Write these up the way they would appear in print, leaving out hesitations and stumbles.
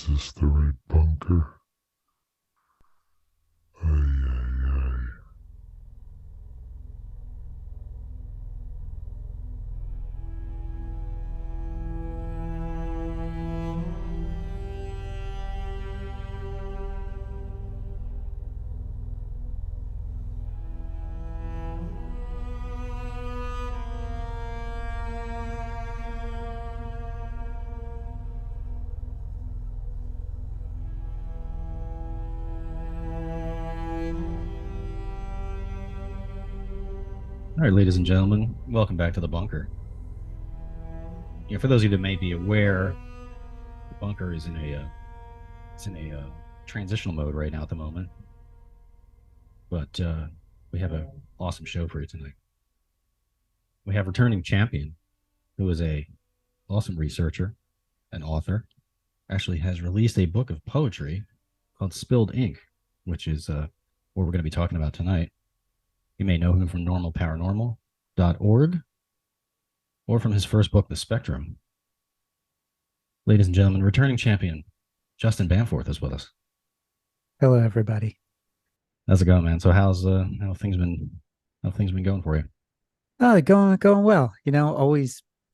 Is this the right bunker? Ay, ay, ay. All right, ladies and gentlemen, welcome back to the bunker. For those of you that may be aware, the bunker is in a transitional mode right now at the moment. But we have an awesome show for you tonight. We have returning champion, who is a awesome researcher, an author, actually has released a book of poetry called Spilled Ink, which is what we're going to be talking about tonight. You may know him from normalparanormal.org or from his first book, The Spectrum. Ladies and gentlemen, returning champion, Justin Bamforth is with us. Hello, everybody. How's it going, man? So how things been going for you? Oh, going well.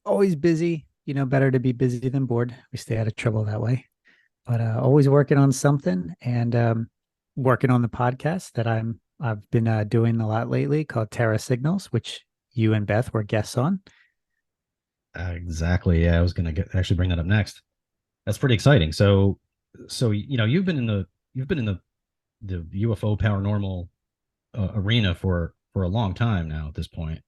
Always busy. Better to be busy than bored. We stay out of trouble that way. But always working on something and working on the podcast that I've been doing a lot lately called Terra Signals, which you and Beth were guests on. Exactly. Yeah, I was gonna actually bring that up next. That's pretty exciting. So you've been in the UFO paranormal arena for a long time now at this point.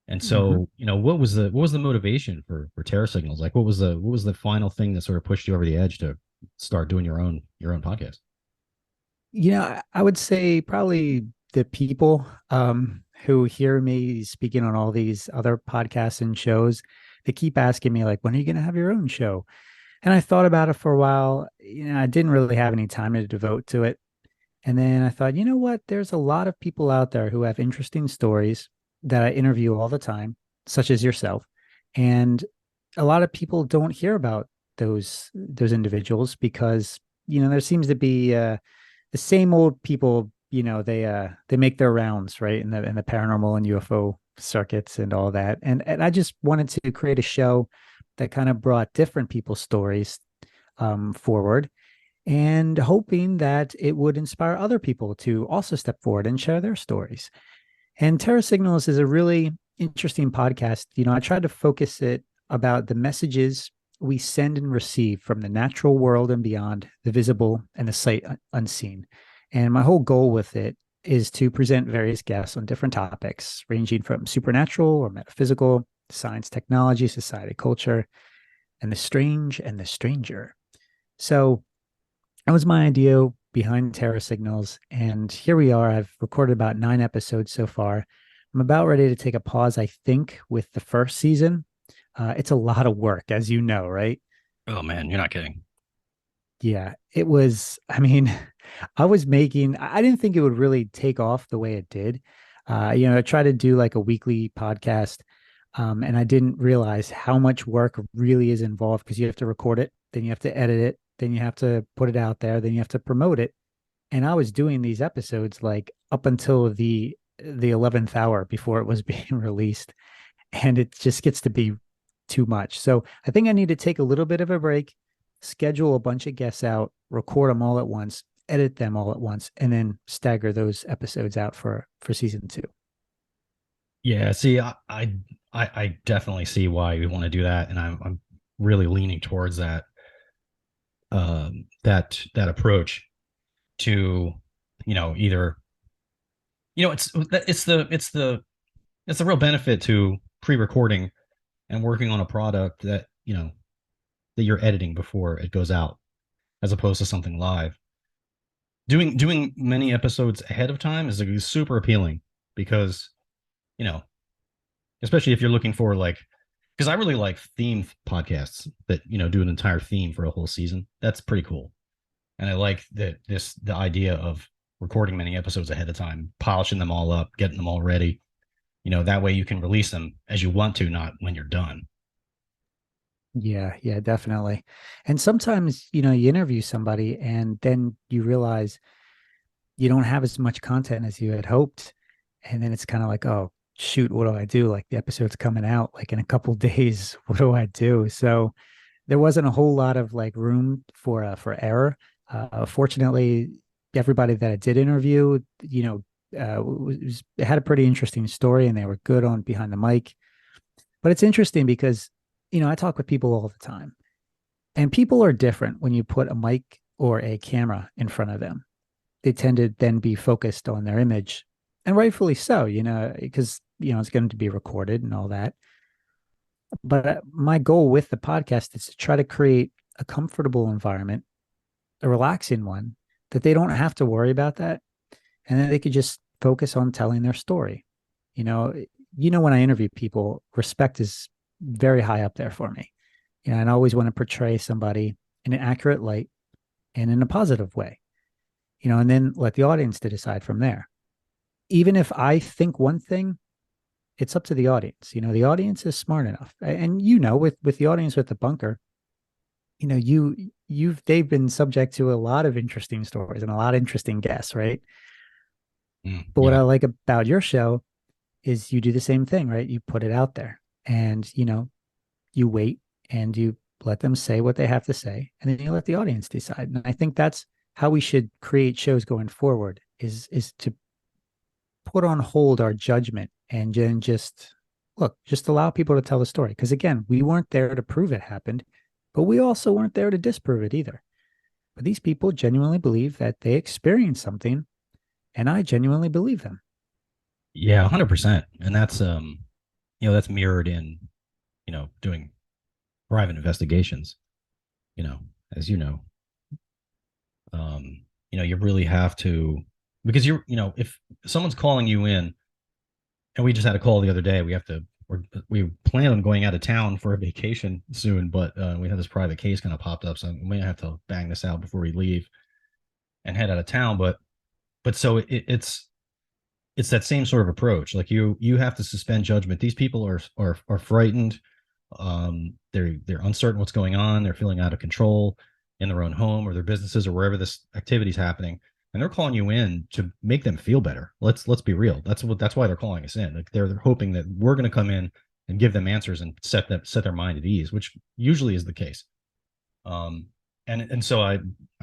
And Mhm. so, what was the motivation for Terror Signals? Like, what was the final thing that sort of pushed you over the edge to start doing your own podcast? I would say probably the people who hear me speaking on all these other podcasts and shows, they keep asking me like, when are you going to have your own show? And I thought about it for a while. I didn't really have any time to devote to it. And then I thought, you know what? There's a lot of people out there who have interesting stories that I interview all the time, such as yourself. And a lot of people don't hear about those individuals because, there seems to be the same old people, they make their rounds, right? In the paranormal and UFO circuits and all that. And I just wanted to create a show that kind of brought different people's stories forward and hoping that it would inspire other people to also step forward and share their stories. And Terra Signals is a really interesting podcast. I tried to focus it about the messages we send and receive from the natural world and beyond, the visible and the sight unseen. And my whole goal with it is to present various guests on different topics, ranging from supernatural or metaphysical, science, technology, society, culture, and the strange and the stranger. So that was my idea behind Terra Signals. And here we are. I've recorded about 9 episodes so far. I'm about ready to take a pause, I think, with the first season. It's a lot of work, as you know, right? Oh man, you're not kidding. Yeah, it was. I mean, I didn't think it would really take off the way it did. I tried to do like a weekly podcast, and I didn't realize how much work really is involved because you have to record it, then you have to edit it, then you have to put it out there, then you have to promote it. And I was doing these episodes like up until the 11th hour before it was being released, and it just gets to be too much. So I think I need to take a little bit of a break, schedule a bunch of guests out, record them all at once, edit them all at once, and then stagger those episodes out for season two. Yeah, see, I definitely see why you want to do that, and I'm really leaning towards that approach to either it's the real benefit to pre-recording and working on a product that you're editing before it goes out, as opposed to something live. Doing many episodes ahead of time is like super appealing because you know especially if you're looking for like, because I really like theme podcasts that do an entire theme for a whole season. That's pretty cool, and I like the idea of recording many episodes ahead of time, polishing them all up, getting them all ready. That way you can release them as you want to, not when you're done. Yeah, definitely. And sometimes, you interview somebody and then you realize you don't have as much content as you had hoped. And then it's kind of like, oh, shoot, what do I do? Like the episode's coming out like in a couple days. What do I do? So there wasn't a whole lot of like room for error. Fortunately, everybody that I did interview, had a pretty interesting story and they were good on behind the mic. But it's interesting because, I talk with people all the time and people are different when you put a mic or a camera in front of them. They tend to then be focused on their image, and rightfully so, because, it's going to be recorded and all that. But my goal with the podcast is to try to create a comfortable environment, a relaxing one, that they don't have to worry about that. And then they could just focus on telling their story. You know, when I interview people, respect is very high up there for me. And I always want to portray somebody in an accurate light and in a positive way, and then let the audience to decide from there. Even if I think one thing, it's up to the audience. The audience is smart enough. And with the audience with the bunker, they've been subject to a lot of interesting stories and a lot of interesting guests, right? But what Yeah. I like about your show is you do the same thing, right? You put it out there and you wait and you let them say what they have to say, and then you let the audience decide. And I think that's how we should create shows going forward is to put on hold our judgment and then just allow people to tell the story. Because again, we weren't there to prove it happened, but we also weren't there to disprove it either. But these people genuinely believe that they experienced something, and I genuinely believe them. Yeah, 100%. And that's that's mirrored in, doing private investigations, you know, as you know. You really have to, because if someone's calling you in, and we just had a call the other day, we plan on going out of town for a vacation soon, but we had this private case kind of popped up, so we may have to bang this out before we leave and head out of town. But so it's that same sort of approach. Like you have to suspend judgment. These people are frightened. They're uncertain what's going on. They're feeling out of control in their own home or their businesses or wherever this activity is happening, and they're calling you in to make them feel better. Let's be real. That's why they're calling us in. Like they're hoping that we're going to come in and give them answers and set their mind at ease, which usually is the case. Um, and so I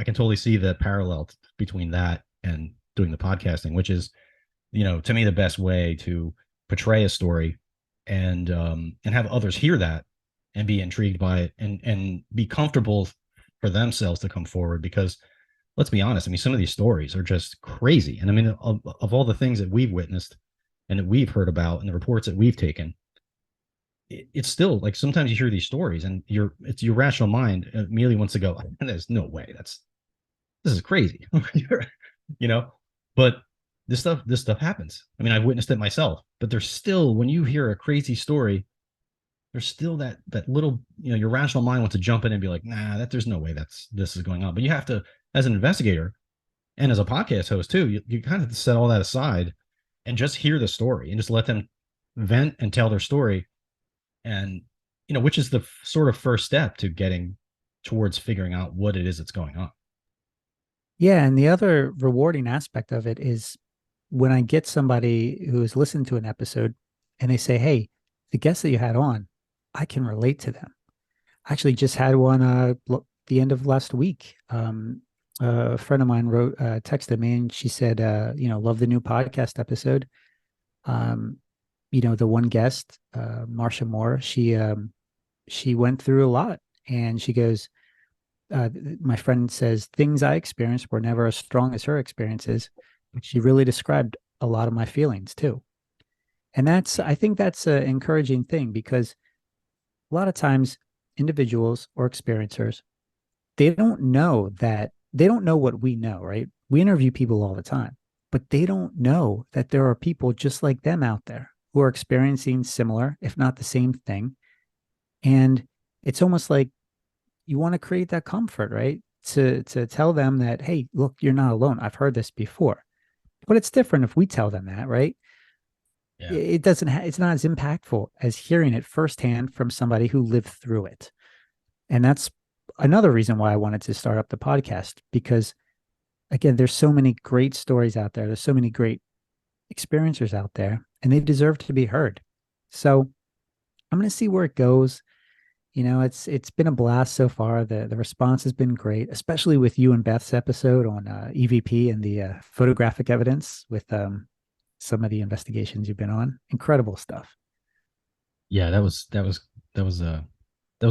can totally see the parallel between that and doing the podcasting, which is, to me, the best way to portray a story and have others hear that and be intrigued by it and be comfortable for themselves to come forward. Because let's be honest, I mean, some of these stories are just crazy. And I mean, of all the things that we've witnessed and that we've heard about and the reports that we've taken, it's still like sometimes you hear these stories and it's your rational mind immediately wants to go, there's no way, this is crazy. you know but this stuff happens. I mean, I've witnessed it myself, but there's still, when you hear a crazy story, there's still that little, your rational mind wants to jump in and be like, nah, there's no way this is going on. But you have to, as an investigator and as a podcast host too, you kind of have to set all that aside and just hear the story and just let them vent and tell their story. And which is the sort of first step to getting towards figuring out what it is that's going on. Yeah, and the other rewarding aspect of it is when I get somebody who has listened to an episode and they say, "Hey, the guest that you had on, I can relate to them." I actually just had one the end of last week. A friend of mine texted me and she said, love the new podcast episode. The one guest, Marsha Moore, she went through a lot, and she goes, my friend says things I experienced were never as strong as her experiences. She really described a lot of my feelings too. And I think that's an encouraging thing, because a lot of times individuals or experiencers, they don't know what we know, right? We interview people all the time, but they don't know that there are people just like them out there who are experiencing similar, if not the same thing. And it's almost like you want to create that comfort, right? To tell them that, hey, look, you're not alone. I've heard this before. But it's different if we tell them that, right? Yeah. It doesn't it's not as impactful as hearing it firsthand from somebody who lived through it. And that's another reason why I wanted to start up the podcast, because again, there's so many great stories out there. There's so many great experiencers out there, and they deserve to be heard. So I'm going to see where it goes. It's been a blast so far. The response has been great, especially with you and Beth's episode on EVP and the photographic evidence with some of the investigations you've been on. Incredible stuff. Yeah, that was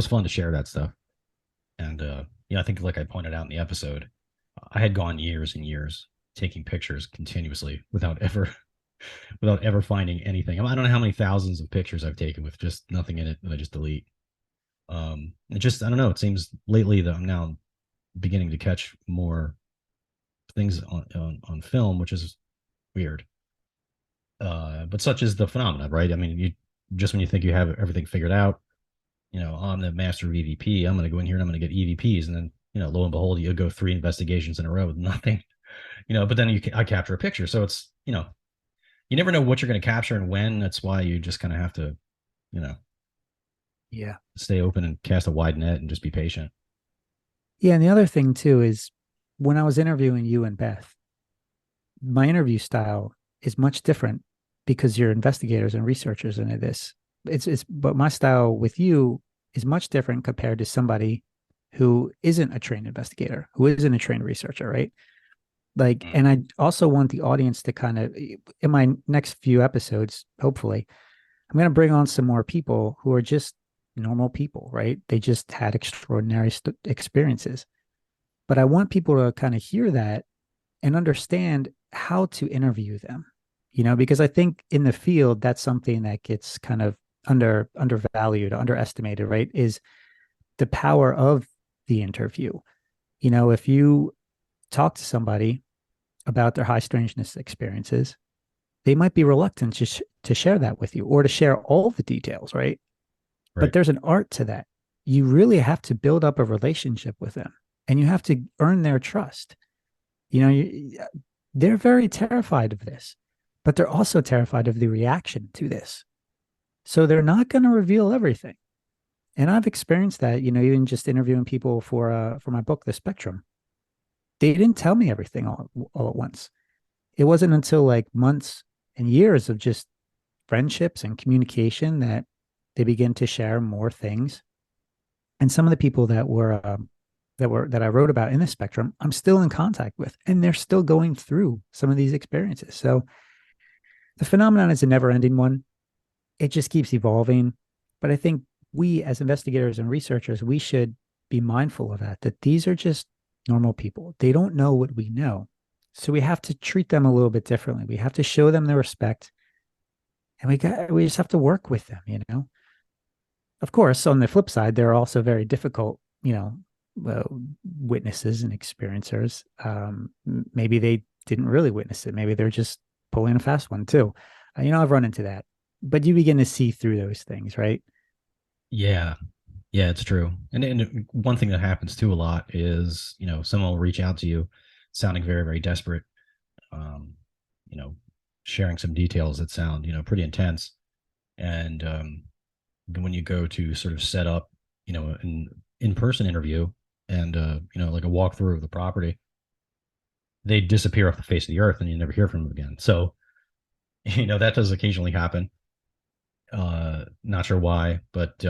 fun to share that stuff. And I think like I pointed out in the episode, I had gone years and years taking pictures continuously without ever finding anything. I don't know how many thousands of pictures I've taken with just nothing in it that I just delete. It just, I don't know. It seems lately that I'm now beginning to catch more things on film, which is weird. But such is the phenomenon, right? I mean, you just when you think you have everything figured out, I'm the master of EVP. I'm going to go in here and I'm going to get EVPs, and then lo and behold, you go 3 investigations in a row with nothing. But then I capture a picture, so it's you never know what you're going to capture and when. That's why you just kind of have to, Yeah. stay open and cast a wide net and just be patient. Yeah. And the other thing too is when I was interviewing you and Beth, my interview style is much different because you're investigators and researchers into this. But my style with you is much different compared to somebody who isn't a trained investigator, who isn't a trained researcher, right? Like, and I also want the audience to kind of, in my next few episodes, hopefully, I'm going to bring on some more people who are just normal people, right? They just had extraordinary experiences. But I want people to kind of hear that and understand how to interview them, because I think in the field, that's something that gets kind of undervalued, underestimated, right? Is the power of the interview. If you talk to somebody about their high strangeness experiences, they might be reluctant to share that with you or to share all the details, right? But there's an art to that. You really have to build up a relationship with them, and you have to earn their trust. They're very terrified of this, but they're also terrified of the reaction to this. So they're not going to reveal everything. And I've experienced that, even just interviewing people for my book, The Spectrum. They didn't tell me everything all at once. It wasn't until like months and years of just friendships and communication that they begin to share more things. And some of the people that I wrote about in The Spectrum, I'm still in contact with, and they're still going through some of these experiences. So the phenomenon is a never-ending one. It just keeps evolving. But I think we as investigators and researchers, we should be mindful of that these are just normal people. They don't know what we know. So we have to treat them a little bit differently. We have to show them the respect, and we just have to work with them. Of course, on the flip side, there are also very difficult, witnesses and experiencers. Maybe they didn't really witness it. Maybe they're just pulling a fast one too. I've run into that, but you begin to see through those things, right? Yeah. Yeah, it's true. And one thing that happens too a lot is, someone will reach out to you sounding very, very desperate, um, you know, sharing some details that sound, pretty intense. And when you go to sort of set up, an in-person interview and, like a walkthrough of the property, they disappear off the face of the earth and you never hear from them again. So, that does occasionally happen. Not sure why, but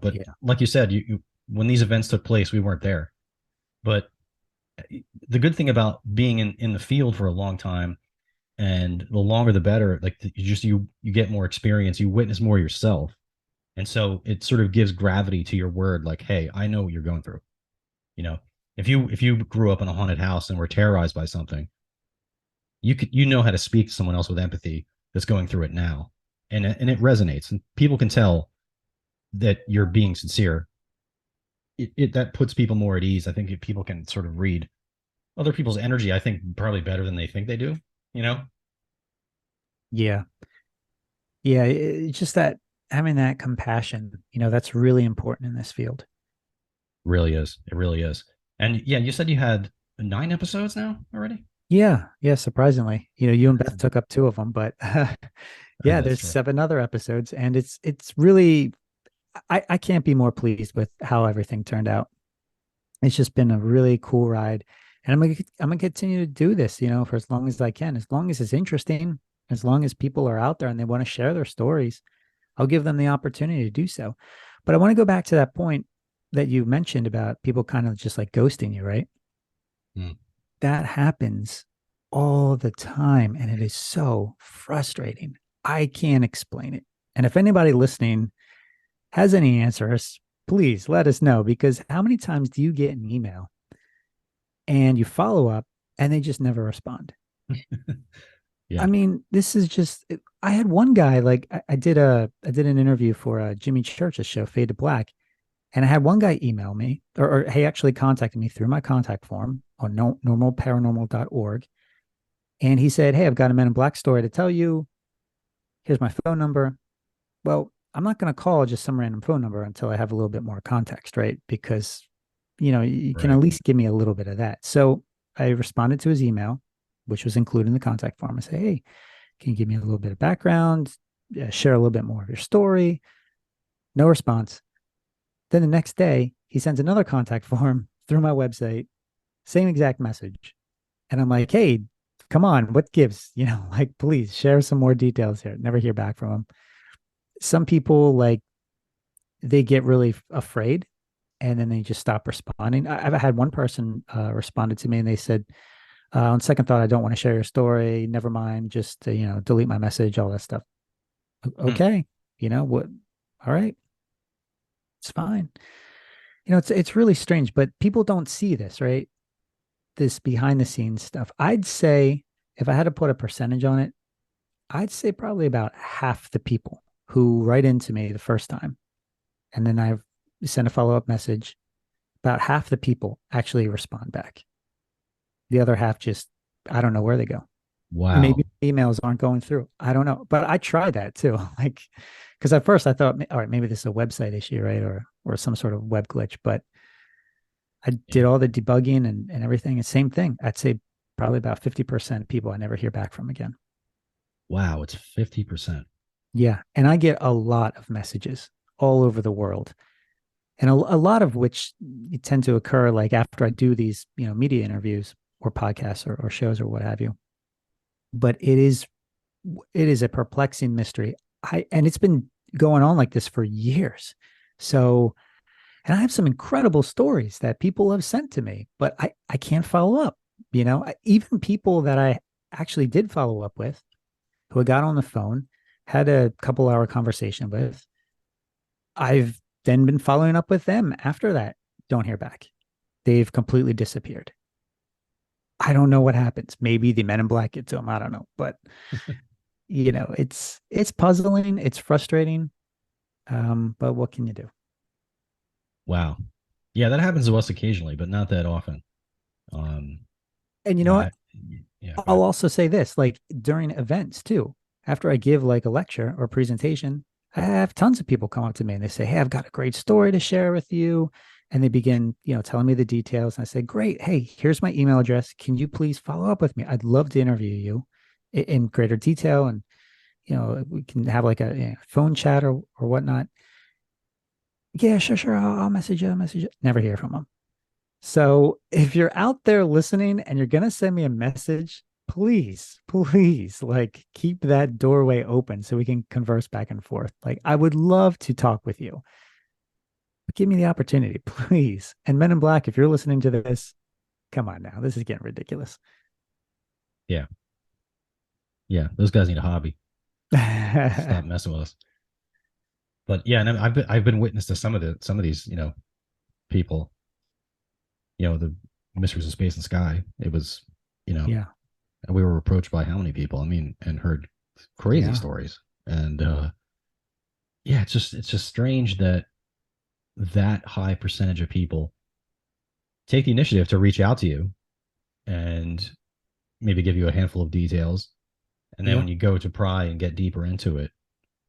but Yeah. like you said, you when these events took place, we weren't there. But the good thing about being in the field for a long time, and the longer the better, like you get more experience, you witness more yourself. And so it sort of gives gravity to your word, like, hey, I know what you're going through. You know, if you grew up in a haunted house and were terrorized by something, you know how to speak to someone else with empathy that's going through it now. And it resonates, and people can tell that you're being sincere. That puts people more at ease. I think if people can sort of read other people's energy, I think probably better than they think they do, you know? Yeah. Yeah. It's just that having that compassion, that's really important in this field. Really is. It really is. And yeah, you said you had 9 episodes now already? Yeah. Yeah. Surprisingly, you and Beth took up 2 of them, but Oh, yeah, that's there's true. 7 other episodes, and it's really, I can't be more pleased with how everything turned out. It's just been a really cool ride. And I'm gonna continue to do this, for as long as I can, as long as it's interesting, as long as people are out there and they want to share their stories, I'll give them the opportunity to do so. But I want to go back to that point that you mentioned about people kind of just like ghosting you, right? Mm. That happens all the time. And it is so frustrating. I can't explain it. And if anybody listening has any answers, please let us know, because how many times do you get an email and you follow up and they just never respond? Yeah. I mean, this is just, I had one guy, like I did an interview for Jimmy Church's show, Fade to Black. And I had one guy email me, or he actually contacted me through my contact form on normalparanormal.org. And he said, "Hey, I've got a Men in Black story to tell you. Here's my phone number." Well, I'm not going to call just some random phone number until I have a little bit more context, right? Because, you can Right. at least give me a little bit of that. So I responded to his email, which was included in the contact form. I say, "Hey, can you give me a little bit of background? Share a little bit more of your story?" No response. Then the next day, he sends another contact form through my website, same exact message. And I'm like, "Hey, come on, what gives? Like, please share some more details here." Never hear back from him. Some people, like, they get really afraid and then they just stop responding. I've had one person responded to me and they said, on second thought, I don't want to share your story. Never mind. Just, delete my message, all that stuff. Mm. Okay. What? All right. It's fine. It's really strange, but people don't see this, right? This behind the scenes stuff. I'd say, if I had to put a percentage on it, I'd say probably about half the people who write into me the first time and then I send a follow up message, about half the people actually respond back. The other half just, I don't know where they go. Maybe Wow. emails aren't going through. I don't know. But I try that too. Like, because at first I thought, all right, maybe this is a website issue, right? Or some sort of web glitch. But I did Yeah. all the debugging and everything. And same thing. I'd say probably about 50% of people I never hear back from again. Wow. It's 50%. Yeah. And I get a lot of messages all over the world. And a lot of which tend to occur like after I do these, media interviews or podcasts or shows or what have you. But it is a perplexing mystery. And it's been going on like this for years. So, and I have some incredible stories that people have sent to me, but I can't follow up. Even people that I actually did follow up with, who I got on the phone, had a couple-hour conversation with, I've then been following up with them after that. Don't hear back. They've completely disappeared. I don't know what happens. Maybe the Men in Black get to them. I don't know, but it's puzzling. It's frustrating. But what can you do? Wow. Yeah, that happens to us occasionally, but not that often. Um, And you you know, know I, what? yeah, go I'll ahead. also say this, like during events too, after I give like a lecture or presentation, I have tons of people come up to me and they say, "Hey, I've got a great story to share with you." And they begin, telling me the details. And I say, "Great. Hey, here's my email address. Can you please follow up with me? I'd love to interview you in greater detail. And, we can have like a phone chat or whatnot." "Yeah, sure, sure. I'll message you. I'll message you." Never hear from them. So if you're out there listening and you're going to send me a message, please, please, like, keep that doorway open so we can converse back and forth. Like, I would love to talk with you, but give me the opportunity, please. And Men in Black, if you're listening to this, come on now. This is getting ridiculous. Yeah. Yeah. Those guys need a hobby. Yeah. Stop messing with us. But yeah, and I've been witness to some of these, people, the Mysteries of Space and Sky. It was, you know, and we were approached by how many people? I mean, and heard crazy Yeah. stories. And yeah, it's just strange that that high percentage of people take the initiative to reach out to you and maybe give you a handful of details. And then Yeah. when you go to pry and get deeper into it,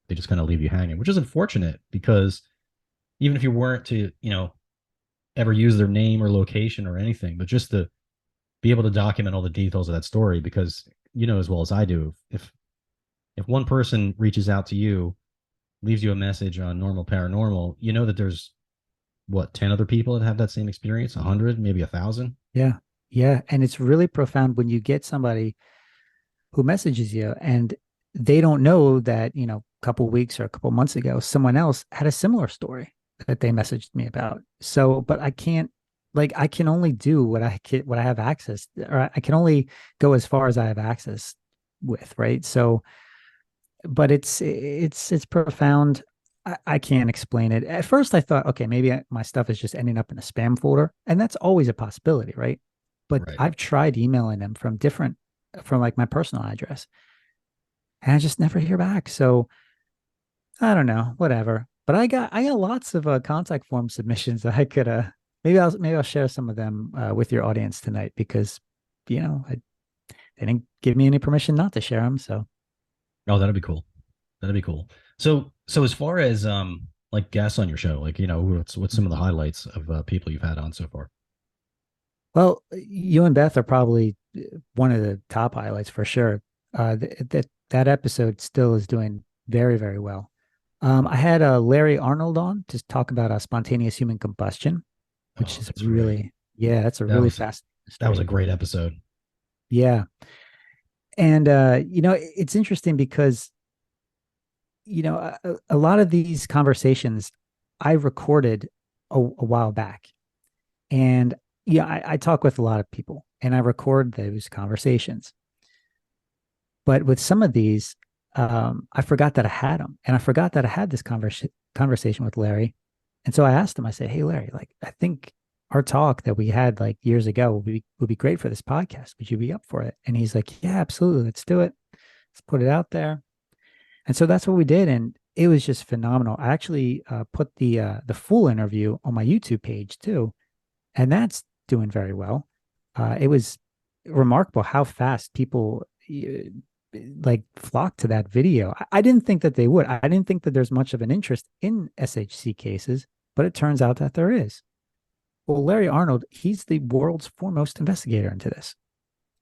they just kind of leave you hanging, which is unfortunate because even if you weren't to, ever use their name or location or anything, but just to be able to document all the details of that story, because as well as I do, if one person reaches out to you leaves you a message on normal paranormal, you know that there's what, 10 other people that have that same experience, 100, maybe 1,000. Yeah. Yeah. And it's really profound when you get somebody who messages you and they don't know that, a couple weeks or a couple months ago, someone else had a similar story that they messaged me about. So, but I can't, like, I can only do what I have access, or I can only go as far as I have access with, right? So, but it's profound. I can't explain it. At first, I thought, okay, maybe my stuff is just ending up in a spam folder, and that's always a possibility, right? But Right. I've tried emailing them from like my personal address, and I just never hear back. So I don't know, whatever. But I got lots of contact form submissions that I could maybe I'll share some of them with your audience tonight because they didn't give me any permission not to share them. So Oh, that'd be cool. That'd be cool. So as far as like guests on your show, like what's some of the highlights of people you've had on so far? well, you and Beth are probably one of the top highlights for sure. That episode still is doing very, very well. I had Larry Arnold on to talk about spontaneous human combustion, which Oh, is that's right. really, yeah, that's a That really was fascinating that was a story. great episode. Yeah. And, it's interesting because, a lot of these conversations I recorded a while back. And yeah, I talk with a lot of people and I record those conversations. But with some of these, I forgot that I had them, and I forgot that I had this conversation with Larry. And so I asked him. I said, "Hey, Larry, like I think our talk that we had like years ago would be great for this podcast. Would you be up for it?" And he's like, "Yeah, absolutely. Let's do it. Let's put it out there." And so that's what we did, and it was just phenomenal. I actually put the full interview on my YouTube page too, and that's doing very well. It was remarkable how fast people like flocked to that video. I didn't think that they would. I didn't think that there's much of an interest in SHC cases, but it turns out that there is. Well, Larry Arnold, he's the world's foremost investigator into this.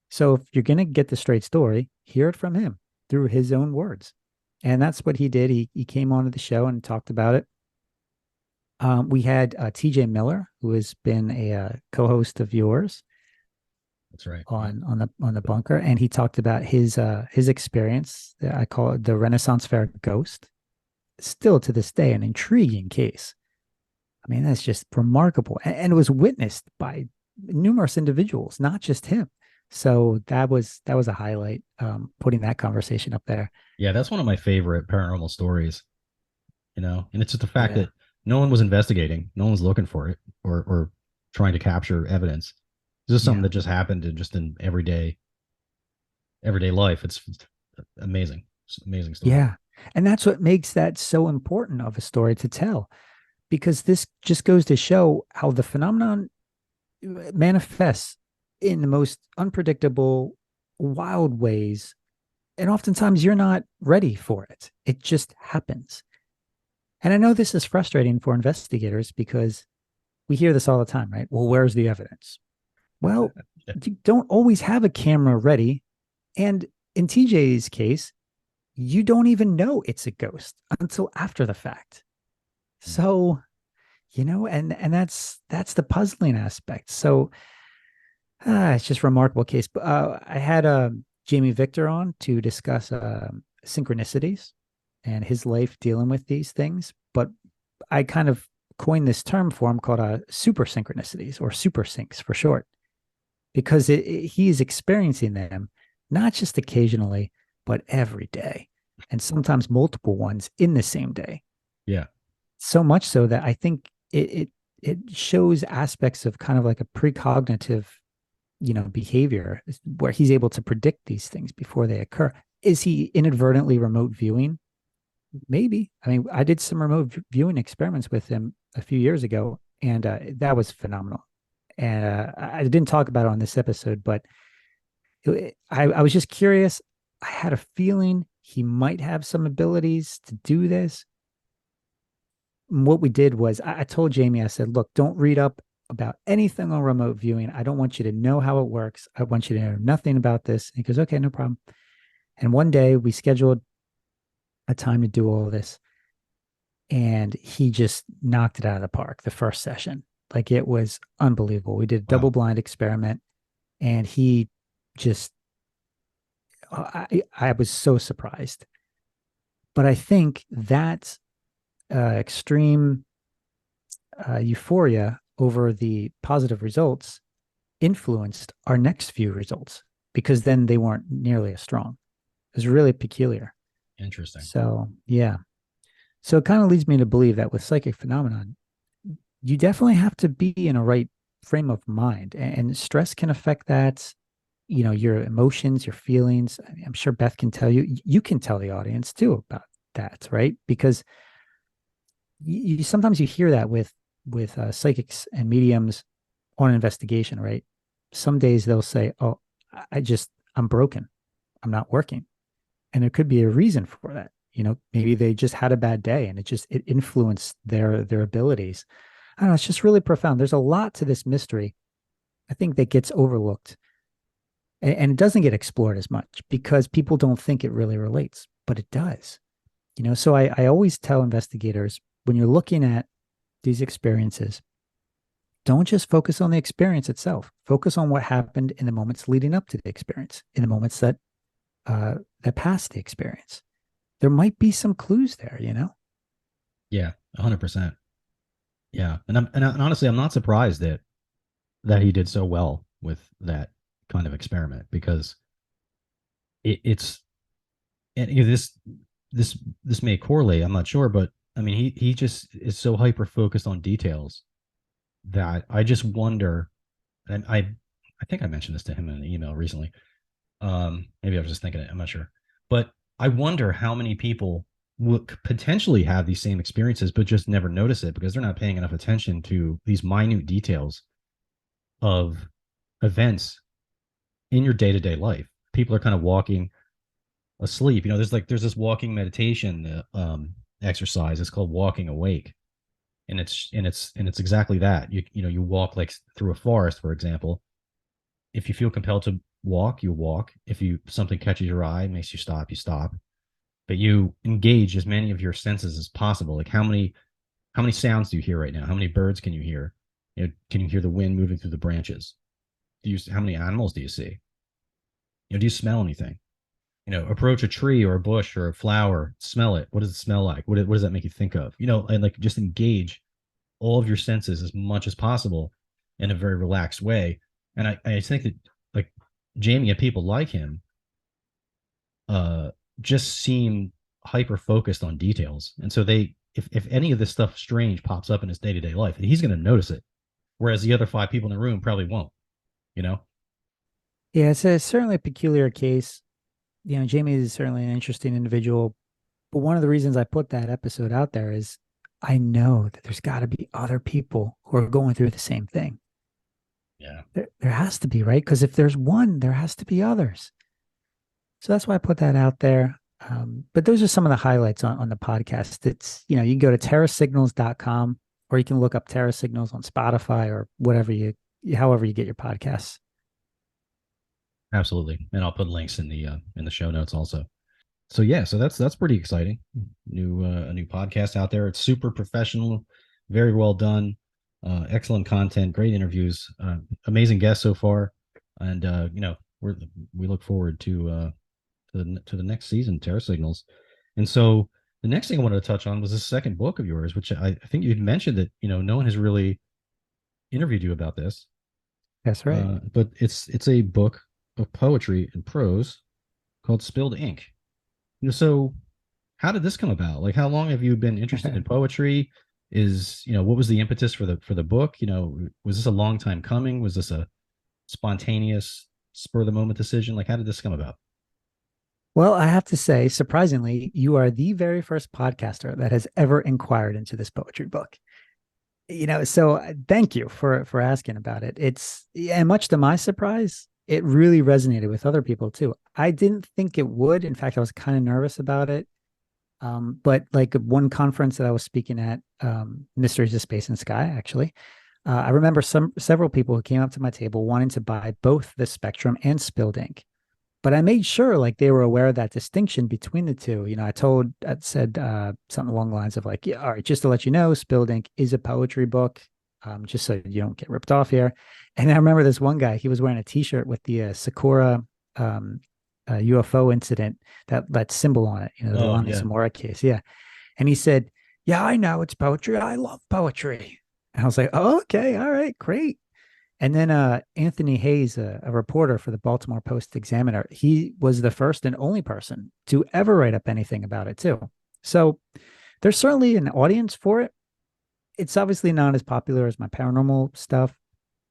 So if you're going to get the straight story, hear it from him through his own words. And that's what he did. He came onto the show and talked about it. We had TJ Miller, who has been a co-host of yours That's right. Yeah. on the bunker, and he talked about his experience. I call it the Renaissance Fair ghost. Still to this day, an intriguing case. I mean, that's just remarkable, and it was witnessed by numerous individuals, not just him. So that was a highlight. Putting that conversation up there. Yeah, that's one of my favorite paranormal stories, and it's just the fact Yeah, that no one was investigating, no one was looking for it or trying to capture evidence. It's just something yeah, that just happened in just in everyday life. It's amazing. It's an amazing story. yeah. And that's what makes that so important of a story to tell, because this just goes to show how the phenomenon manifests in the most unpredictable, wild ways. And oftentimes you're not ready for it. It just happens. And I know this is frustrating for investigators because we hear this all the time, right? Well, where's the evidence? Well, Yeah. you don't always have a camera ready. And in TJ's case, you don't even know it's a ghost until after the fact. So, and that's the puzzling aspect. So, it's just a remarkable case. But I had Jamie Victor on to discuss synchronicities and his life dealing with these things. But I kind of coined this term for him called super synchronicities or super syncs for short, because he is experiencing them not just occasionally, but every day, and sometimes multiple ones in the same day. Yeah. So much so that I think it shows aspects of kind of like a precognitive behavior where he's able to predict these things before they occur. Is he inadvertently remote viewing? Maybe. I mean, I did some remote viewing experiments with him a few years ago, and that was phenomenal. And I didn't talk about it on this episode, but I was just curious. I had a feeling he might have some abilities to do this. And what we did was I told Jamie, I said, look, don't read up about anything on remote viewing. I don't want you to know how it works. I want you to know nothing about this. And he goes, okay, no problem. And one day we scheduled a time to do all of this. and he just knocked it out of the park the first session. Like it was unbelievable. We did a double Wow. blind experiment, and he just, I was so surprised. But I think that extreme euphoria over the positive results influenced our next few results because then they weren't nearly as strong. It was really peculiar. Interesting. So, yeah. So it kind of leads me to believe that with psychic phenomenon, you definitely have to be in a right frame of mind, and stress can affect that, your emotions, your feelings. I mean, I'm sure Beth can tell you, you can tell the audience too about that, right? Because you sometimes you hear that with psychics and mediums on an investigation, right? Some days they'll say, "Oh, I'm broken. I'm not working." And there could be a reason for that. Maybe they just had a bad day and it influenced their abilities. I don't know, it's just really profound. There's a lot to this mystery, I think, that gets overlooked, and it doesn't get explored as much because people don't think it really relates, but it does. So I always tell investigators, when you're looking at these experiences, don't just focus on the experience itself. Focus on what happened in the moments leading up to the experience, in the moments that passed the experience. There might be some clues there. Yeah, 100%. Yeah, and honestly, I'm not surprised that he did so well with that kind of experiment because it's and this may correlate. I'm not sure, but I mean, he just is so hyper focused on details that I just wonder. And I think I mentioned this to him in an email recently. Maybe I was just thinking it. I'm not sure, but I wonder how many people would potentially have these same experiences, but just never notice it because they're not paying enough attention to these minute details of events in your day to day life. People are kind of walking asleep. There's this walking meditation exercise. It's called walking awake, and it's exactly that. You walk like through a forest, for example. If you feel compelled to walk, you walk. If something catches your eye, makes you stop, you stop. But you engage as many of your senses as possible. Like how many sounds do you hear right now? How many birds can you hear? Can you hear the wind moving through the branches? How many animals do you see? Do you smell anything? Approach a tree or a bush or a flower, smell it. What does it smell like? What does that make you think of? And like just engage all of your senses as much as possible in a very relaxed way. And I think that like Jamie and people like him uh just seem hyper focused on details. And so if any of this stuff strange pops up in his day-to-day life, he's going to notice it. Whereas the other five people in the room probably won't, you know? Yeah, it's certainly a peculiar case. Jamie is certainly an interesting individual, but one of the reasons I put that episode out there is I know that there's got to be other people who are going through the same thing. Yeah. There has to be, right? Because if there's one, there has to be others. So that's why I put that out there. But those are some of the highlights on the podcast. You can go to terrasignals.com, or you can look up Terra Signals on Spotify or however you get your podcasts. Absolutely. And I'll put links in the show notes also. So yeah, so that's pretty exciting. A new podcast out there. It's super professional, very well done, excellent content, great interviews, amazing guests so far, and we look forward to the next season, Terra Signals. And so the next thing I wanted to touch on was the second book of yours, which I think you'd mentioned that no one has really interviewed you about this. That's right. But it's a book of poetry and prose called Spilled Ink. So how did this come about? Like, how long have you been interested in poetry? What was the impetus for the book? Was this a long time coming? Was this a spontaneous, spur of the moment decision? Like, how did this come about? Well, I have to say, surprisingly, you are the very first podcaster that has ever inquired into this poetry book. So thank you for asking about it. And much to my surprise, it really resonated with other people too. I didn't think it would. In fact, I was kind of nervous about it. But like one conference that I was speaking at, Mysteries of Space and Sky, actually, I remember several people who came up to my table wanting to buy both the Spectrum and Spilled Ink. but I made sure like they were aware of that distinction between the two. I said something along the lines of like, yeah, all right, just to let you know, Spilled Ink is a poetry book, just so you don't get ripped off here. And I remember this one guy, he was wearing a T-shirt with the Sakura UFO incident, that symbol on it, the Oh, Lana yeah. Zamora case. Yeah. And he said, yeah, I know it's poetry. I love poetry. And I was like, oh, okay, all right, great. And then Anthony Hayes, a reporter for the Baltimore Post Examiner, he was the first and only person to ever write up anything about it, too. So there's certainly an audience for it. It's obviously not as popular as my paranormal stuff.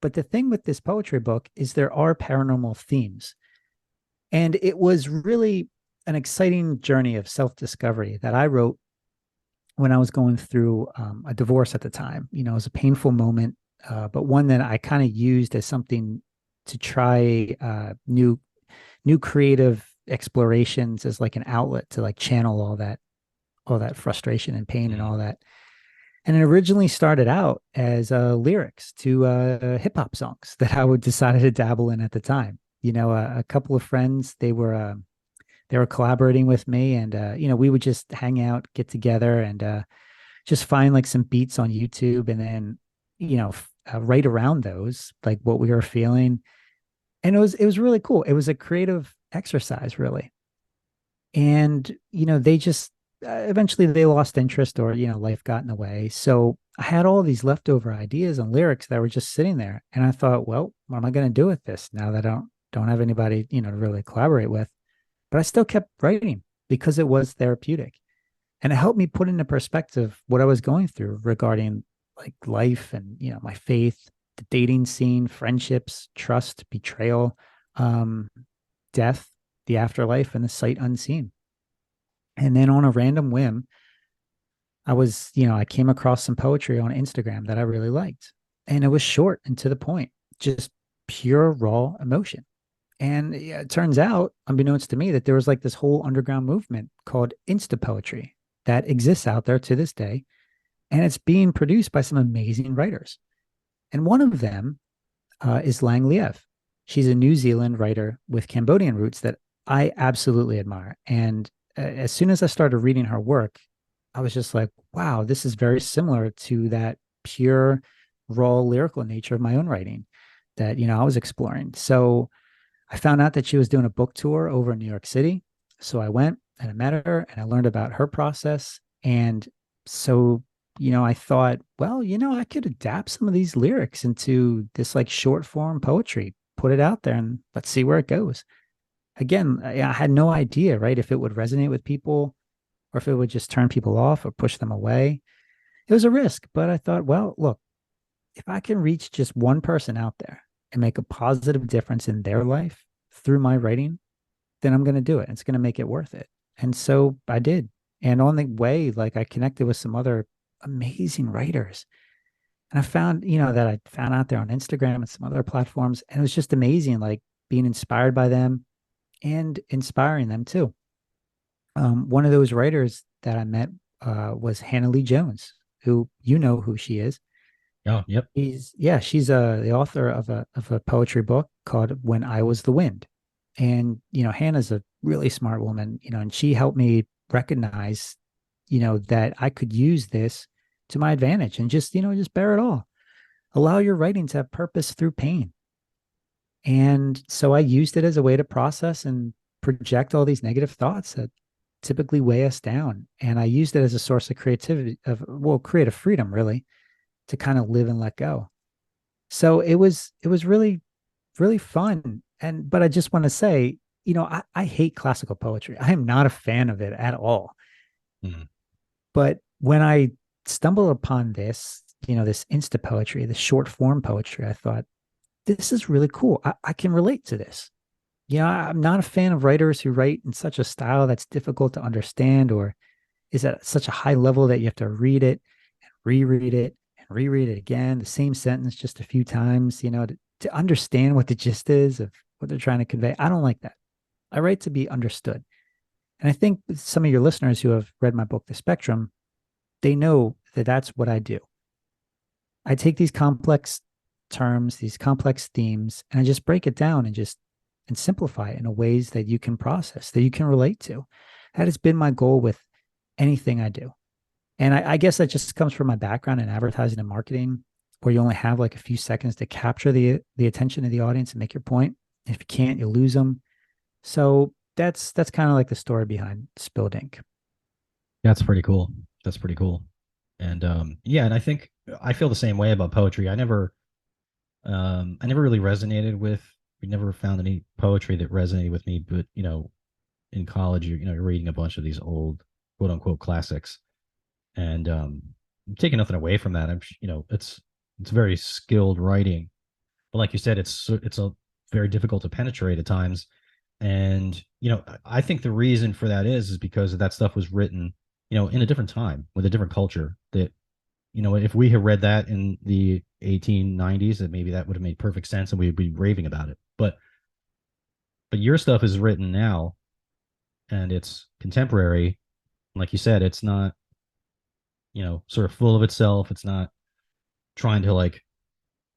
But the thing with this poetry book is there are paranormal themes. And it was really an exciting journey of self discovery that I wrote when I was going through a divorce at the time. It was a painful moment, but one that I kind of used as something to try new creative explorations as like an outlet to like channel all that frustration and pain and Mm. all that. And it originally started out as lyrics to hip hop songs that I would decided to dabble in at the time. A couple of friends, they were collaborating with me, and we would just hang out, get together, and just find like some beats on YouTube, and then write around those, like what we were feeling. And it was really cool. It was a creative exercise, really. And they just eventually they lost interest, or life got in the way. So I had all these leftover ideas and lyrics that were just sitting there, and I thought, well, what am I going to do with this now that I don't have anybody to really collaborate with? But I still kept writing because it was therapeutic. And it helped me put into perspective what I was going through regarding like life and, my faith, the dating scene, friendships, trust, betrayal, um, death, the afterlife, and the sight unseen. And then on a random whim, I came across some poetry on Instagram that I really liked. And it was short and to the point, just pure raw emotion. And yeah, it turns out, unbeknownst to me, that there was like this whole underground movement called Insta Poetry that exists out there to this day. And it's being produced by some amazing writers. And one of them is Lang Liev. She's a New Zealand writer with Cambodian roots that I absolutely admire. And as soon as I started reading her work, I was just like, wow, this is very similar to that pure, raw lyrical nature of my own writing that, I was exploring. So I found out that she was doing a book tour over in New York City. So I went and I met her and I learned about her process. And so, I thought, well, I could adapt some of these lyrics into this like short form poetry, put it out there, and let's see where it goes. Again, I had no idea, right, if it would resonate with people or if it would just turn people off or push them away. It was a risk, but I thought, well, look, if I can reach just one person out there and make a positive difference in their life through my writing, then I'm going to do it. It's going to make it worth it. And so I did. And on the way, like I connected with some other amazing writers. And I found, that I found out there on Instagram and some other platforms. And it was just amazing, like being inspired by them and inspiring them too. One of those writers that I met was Hannah Lee Jones, who who she is. Oh, yep. She's the author of a poetry book called When I Was the Wind. And Hannah's a really smart woman, and she helped me recognize, that I could use this to my advantage and just bear it all. Allow your writing to have purpose through pain. And so I used it as a way to process and project all these negative thoughts that typically weigh us down. And I used it as a source of creativity, creative freedom, really, to kind of live and let go. So it was really, really fun. But I just want to say, I hate classical poetry. I am not a fan of it at all. Mm. But when I stumbled upon this, this insta poetry, this short form poetry, I thought, this is really cool. I can relate to this. I'm not a fan of writers who write in such a style that's difficult to understand or is at such a high level that you have to read it and reread it and reread it again, the same sentence just a few times, to understand what the gist is of what they're trying to convey. I don't like that. I write to be understood. And I think some of your listeners who have read my book, The Spectrum, they know that that's what I do. I take these complex terms, these complex themes, and I just break it down and just and simplify it in ways that you can process, that you can relate to. That has been my goal with anything I do. And I guess that just comes from my background in advertising and marketing, where you only have like a few seconds to capture the attention of the audience and make your point. If you can't, you'll lose them. So that's kind of like the story behind Spilled Ink. That's pretty cool. That's pretty cool. And yeah, and I think I feel the same way about poetry. I never really resonated with. We never found any poetry that resonated with me. But in college, you're reading a bunch of these old quote unquote classics, and taking nothing away from that. It's very skilled writing, but like you said, it's a very difficult to penetrate at times. And I think the reason for that is because that stuff was written, in a different time with a different culture. That if we had read that in the 1890s, that maybe that would have made perfect sense and we'd be raving about it. But your stuff is written now, and it's contemporary. Like you said, it's not sort of full of itself. It's not trying to like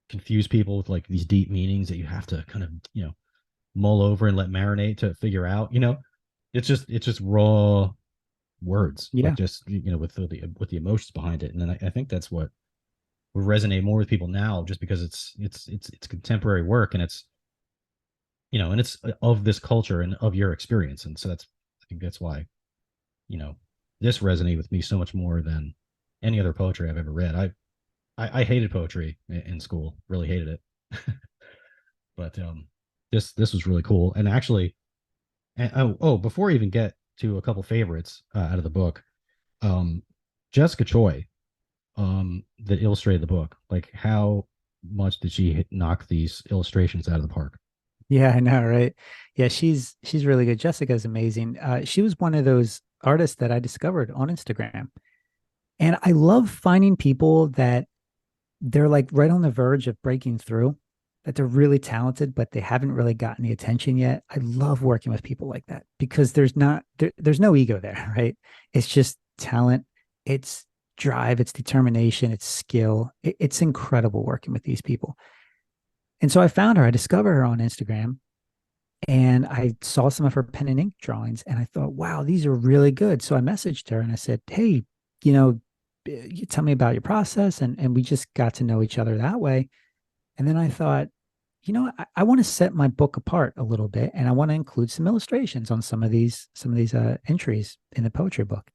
confuse people with like these deep meanings that you have to kind of mull over and let marinate to figure out. It's just raw words, Yeah. like just with the emotions behind it. And then I think that's what would resonate more with people now, just because it's contemporary work, and it's of this culture and of your experience. And so I think that's why this resonated with me so much more than any other poetry I've ever read. I hated poetry in school, really hated it. But this was really cool. And actually, before I even get to a couple favorites out of the book, um, Jessica Choi, that illustrated the book, like how much did she knock these illustrations out of the park? Yeah, I know, right? Yeah, she's really good. Jessica's amazing. She was one of those artists that I discovered on Instagram. And I love finding people that they're like right on the verge of breaking through, that they're really talented, but they haven't really gotten the attention yet. I love working with people like that because there's no ego there, right? It's just talent, it's drive, it's determination, it's skill. It's incredible working with these people. And so I found her, I discovered her on Instagram, and I saw some of her pen and ink drawings, and I thought, wow, these are really good. So I messaged her and I said, hey, you tell me about your process. And we just got to know each other that way. And then I thought, I want to set my book apart a little bit, and I want to include some illustrations on some of these entries in the poetry book.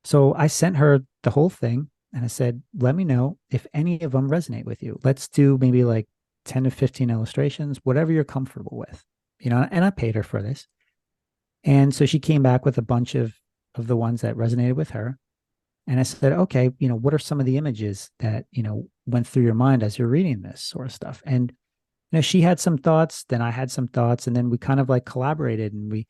So I sent her the whole thing and I said, let me know if any of them resonate with you. Let's do maybe like 10 to 15 illustrations, whatever you're comfortable with, and I paid her for this. And so she came back with a bunch of the ones that resonated with her. And I said, okay, what are some of the images that, went through your mind as you're reading this sort of stuff? And, she had some thoughts, then I had some thoughts, and then we kind of like collaborated. And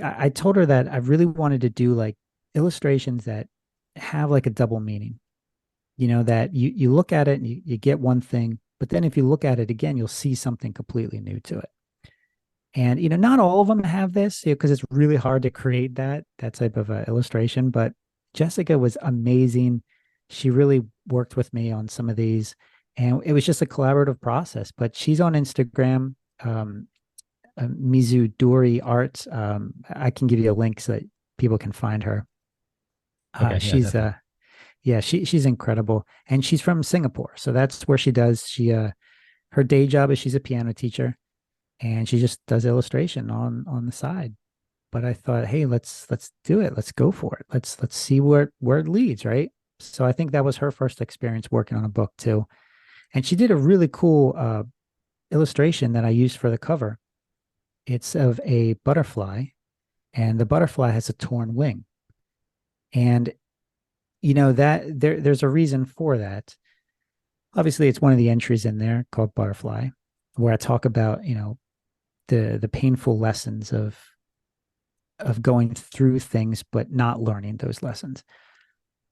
I told her that I really wanted to do like illustrations that have like a double meaning, that you look at it and you get one thing, but then if you look at it again, you'll see something completely new to it. And, not all of them have this because it's really hard to create that type of illustration, but Jessica was amazing. She really worked with me on some of these, and it was just a collaborative process. But she's on Instagram, Mizudori Art. I can give you a link so that people can find her. Okay, yeah, She's definitely. yeah, she's incredible, and she's from Singapore, so that's where she does. Her day job is she's a piano teacher, and she just does illustration on the side. But I thought, hey, let's do it. Let's go for it. Let's see where it leads, right? So I think that was her first experience working on a book too. And she did a really cool illustration that I used for the cover. It's of a butterfly, and the butterfly has a torn wing. And that there's a reason for that. Obviously, it's one of the entries in there called Butterfly, where I talk about, the painful lessons of going through things but not learning those lessons.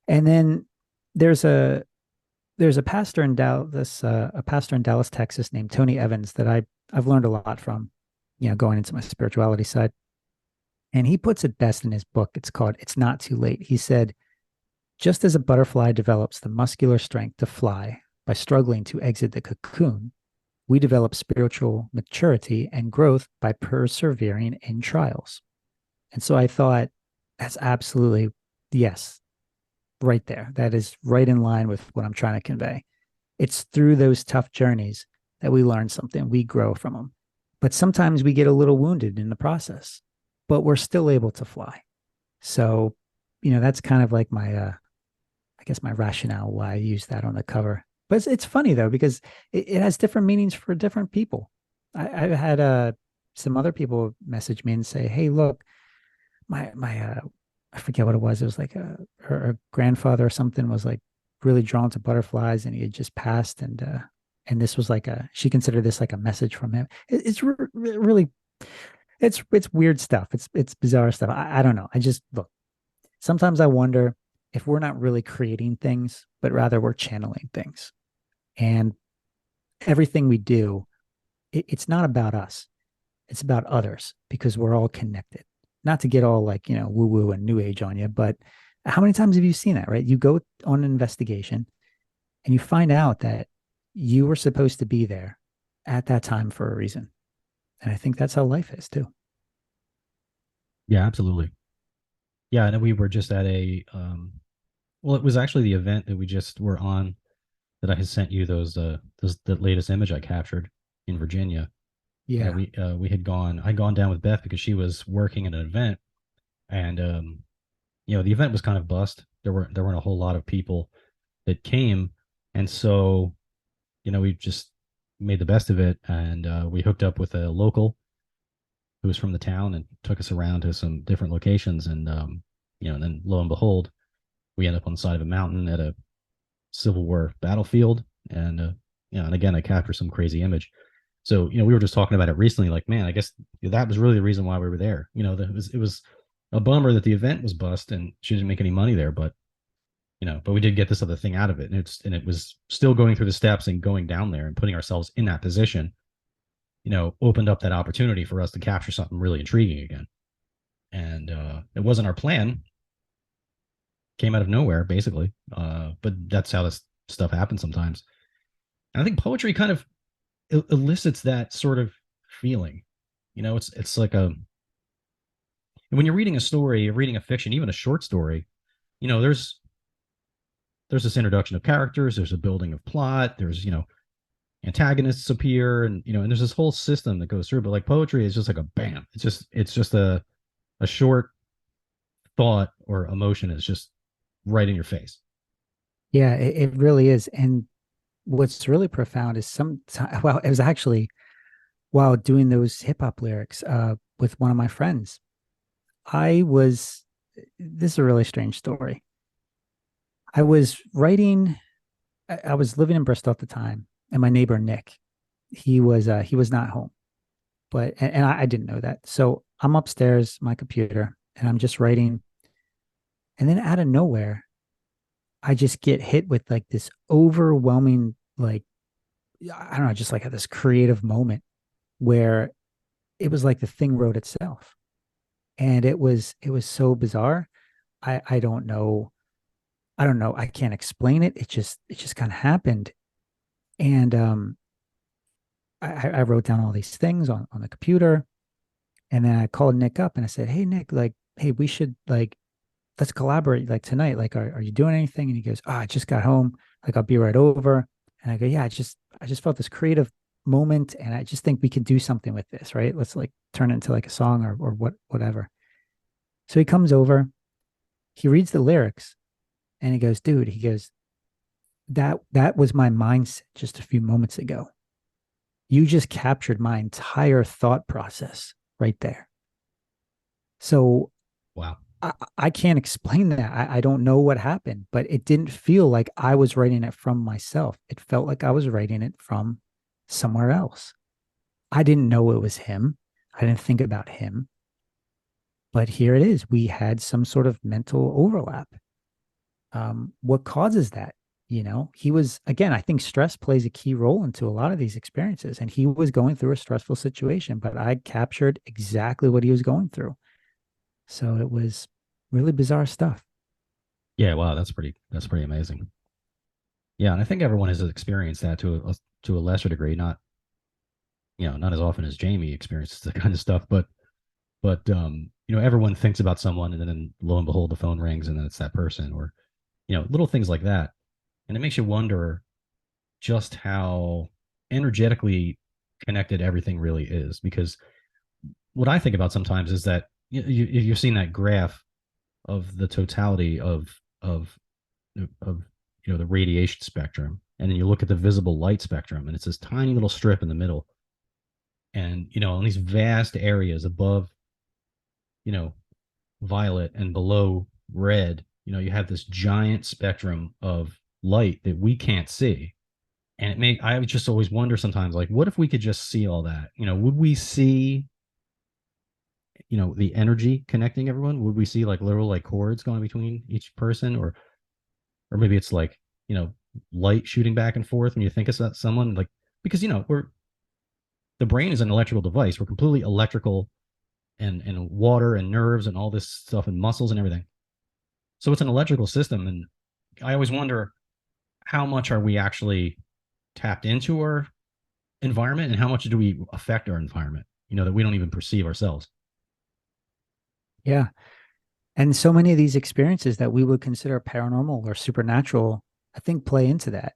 And then there's a pastor in Dallas, Texas named Tony Evans that I've learned a lot from, going into my spirituality side. And he puts it best in his book. It's called It's Not Too Late. He said, just as a butterfly develops the muscular strength to fly by struggling to exit the cocoon, We develop spiritual maturity and growth by persevering in trials. And so I thought, that's absolutely, yes, right there. That is right in line with what I'm trying to convey. It's through those tough journeys that we learn something, we grow from them. But sometimes we get a little wounded in the process, but we're still able to fly. So, that's kind of like my, I guess, my rationale why I use that on the cover. But it's funny though, because it has different meanings for different people. I've had some other people message me and say, "Hey, look, my I forget what it was. It was like her grandfather or something was like really drawn to butterflies, and he had just passed, and this was like she considered this like a message from him. It's really it's weird stuff. It's bizarre stuff. I don't know. I just look. Sometimes I wonder if we're not really creating things, but rather we're channeling things, and everything we do, it's not about us. It's about others because we're all connected. Not to get all like, woo woo and new age on you, but how many times have you seen that, right? You go on an investigation and you find out that you were supposed to be there at that time for a reason. And I think that's how life is too. Yeah, absolutely. Yeah, and we were just at well, it was actually the event that we just were on that I had sent you those the latest image I captured in Virginia. Yeah. We had I'd gone down with Beth because she was working at an event, and the event was kind of bust. There weren't a whole lot of people that came, and so we just made the best of it, and we hooked up with a local who was from the town and took us around to some different locations, and and then lo and behold, we end up on the side of a mountain at a Civil War battlefield, and and again I captured some crazy image. So we were just talking about it recently, like, man, I guess that was really the reason why we were there. It was a bummer that the event was bust and she didn't make any money there, but but we did get this other thing out of it, and it was still going through the steps and going down there and putting ourselves in that position. Opened up that opportunity for us to capture something really intriguing again, and it wasn't our plan. Came out of nowhere, basically. But that's how this stuff happens sometimes. And I think poetry kind of elicits that sort of feeling. It's like when you're reading a story, you're reading a fiction, even a short story. There's this introduction of characters, there's a building of plot, there's antagonists appear, and there's this whole system that goes through. But like poetry is just like a bam. It's just a short thought or emotion is just right in your face. Yeah, it really is. And what's really profound is well, it was actually while doing those hip hop lyrics with one of my friends. I was, this is a really strange story. I was writing, I was living in Bristol at the time, and my neighbor Nick, he was not home, but and I didn't know that. So I'm upstairs, my computer, and I'm just writing, and then out of nowhere, I just get hit with like this overwhelming, like, I don't know, just like this creative moment where it was like the thing wrote itself. And it was so bizarre. I don't know. I don't know. I can't explain it. It just kind of happened. And I wrote down all these things on the computer. And then I called Nick up and I said, "Hey Nick, like, hey, we should like let's collaborate like tonight. Like, are you doing anything?" And he goes, "Oh, I just got home. Like, I'll be right over." And I go, "Yeah, I just felt this creative moment, and I just think we could do something with this, right? Let's like turn it into like a song or whatever." So he comes over, he reads the lyrics, and he goes, "Dude," he goes, that was my mindset just a few moments ago. You just captured my entire thought process right there. So Wow. I can't explain that. I don't know what happened, but it didn't feel like I was writing it from myself. It felt like I was writing it from somewhere else. I didn't know it was him. I didn't think about him. But here it is. We had some sort of mental overlap. What causes that? He was, again, I think stress plays a key role into a lot of these experiences. And he was going through a stressful situation, but I captured exactly what he was going through. So it was really bizarre stuff. Yeah, wow, that's pretty amazing. Yeah, and I think everyone has experienced that to a lesser degree, not not as often as Jamie experiences that kind of stuff, but everyone thinks about someone, and then lo and behold, the phone rings, and then it's that person, or little things like that, and it makes you wonder just how energetically connected everything really is. Because what I think about sometimes is that you've seen that graph of the totality of the radiation spectrum, and then you look at the visible light spectrum, and it's this tiny little strip in the middle, and in these vast areas above you know violet and below red, you have this giant spectrum of light that we can't see. And I would just always wonder sometimes, like, what if we could just see all that? Would we see the energy connecting everyone? Would we see like literal like cords going between each person, or maybe it's like light shooting back and forth when you think of someone, like, because the brain is an electrical device. We're completely electrical, and water and nerves and all this stuff and muscles and everything. So it's an electrical system, and I always wonder, how much are we actually tapped into our environment, and how much do we affect our environment, that we don't even perceive ourselves. Yeah. And so many of these experiences that we would consider paranormal or supernatural, I think play into that.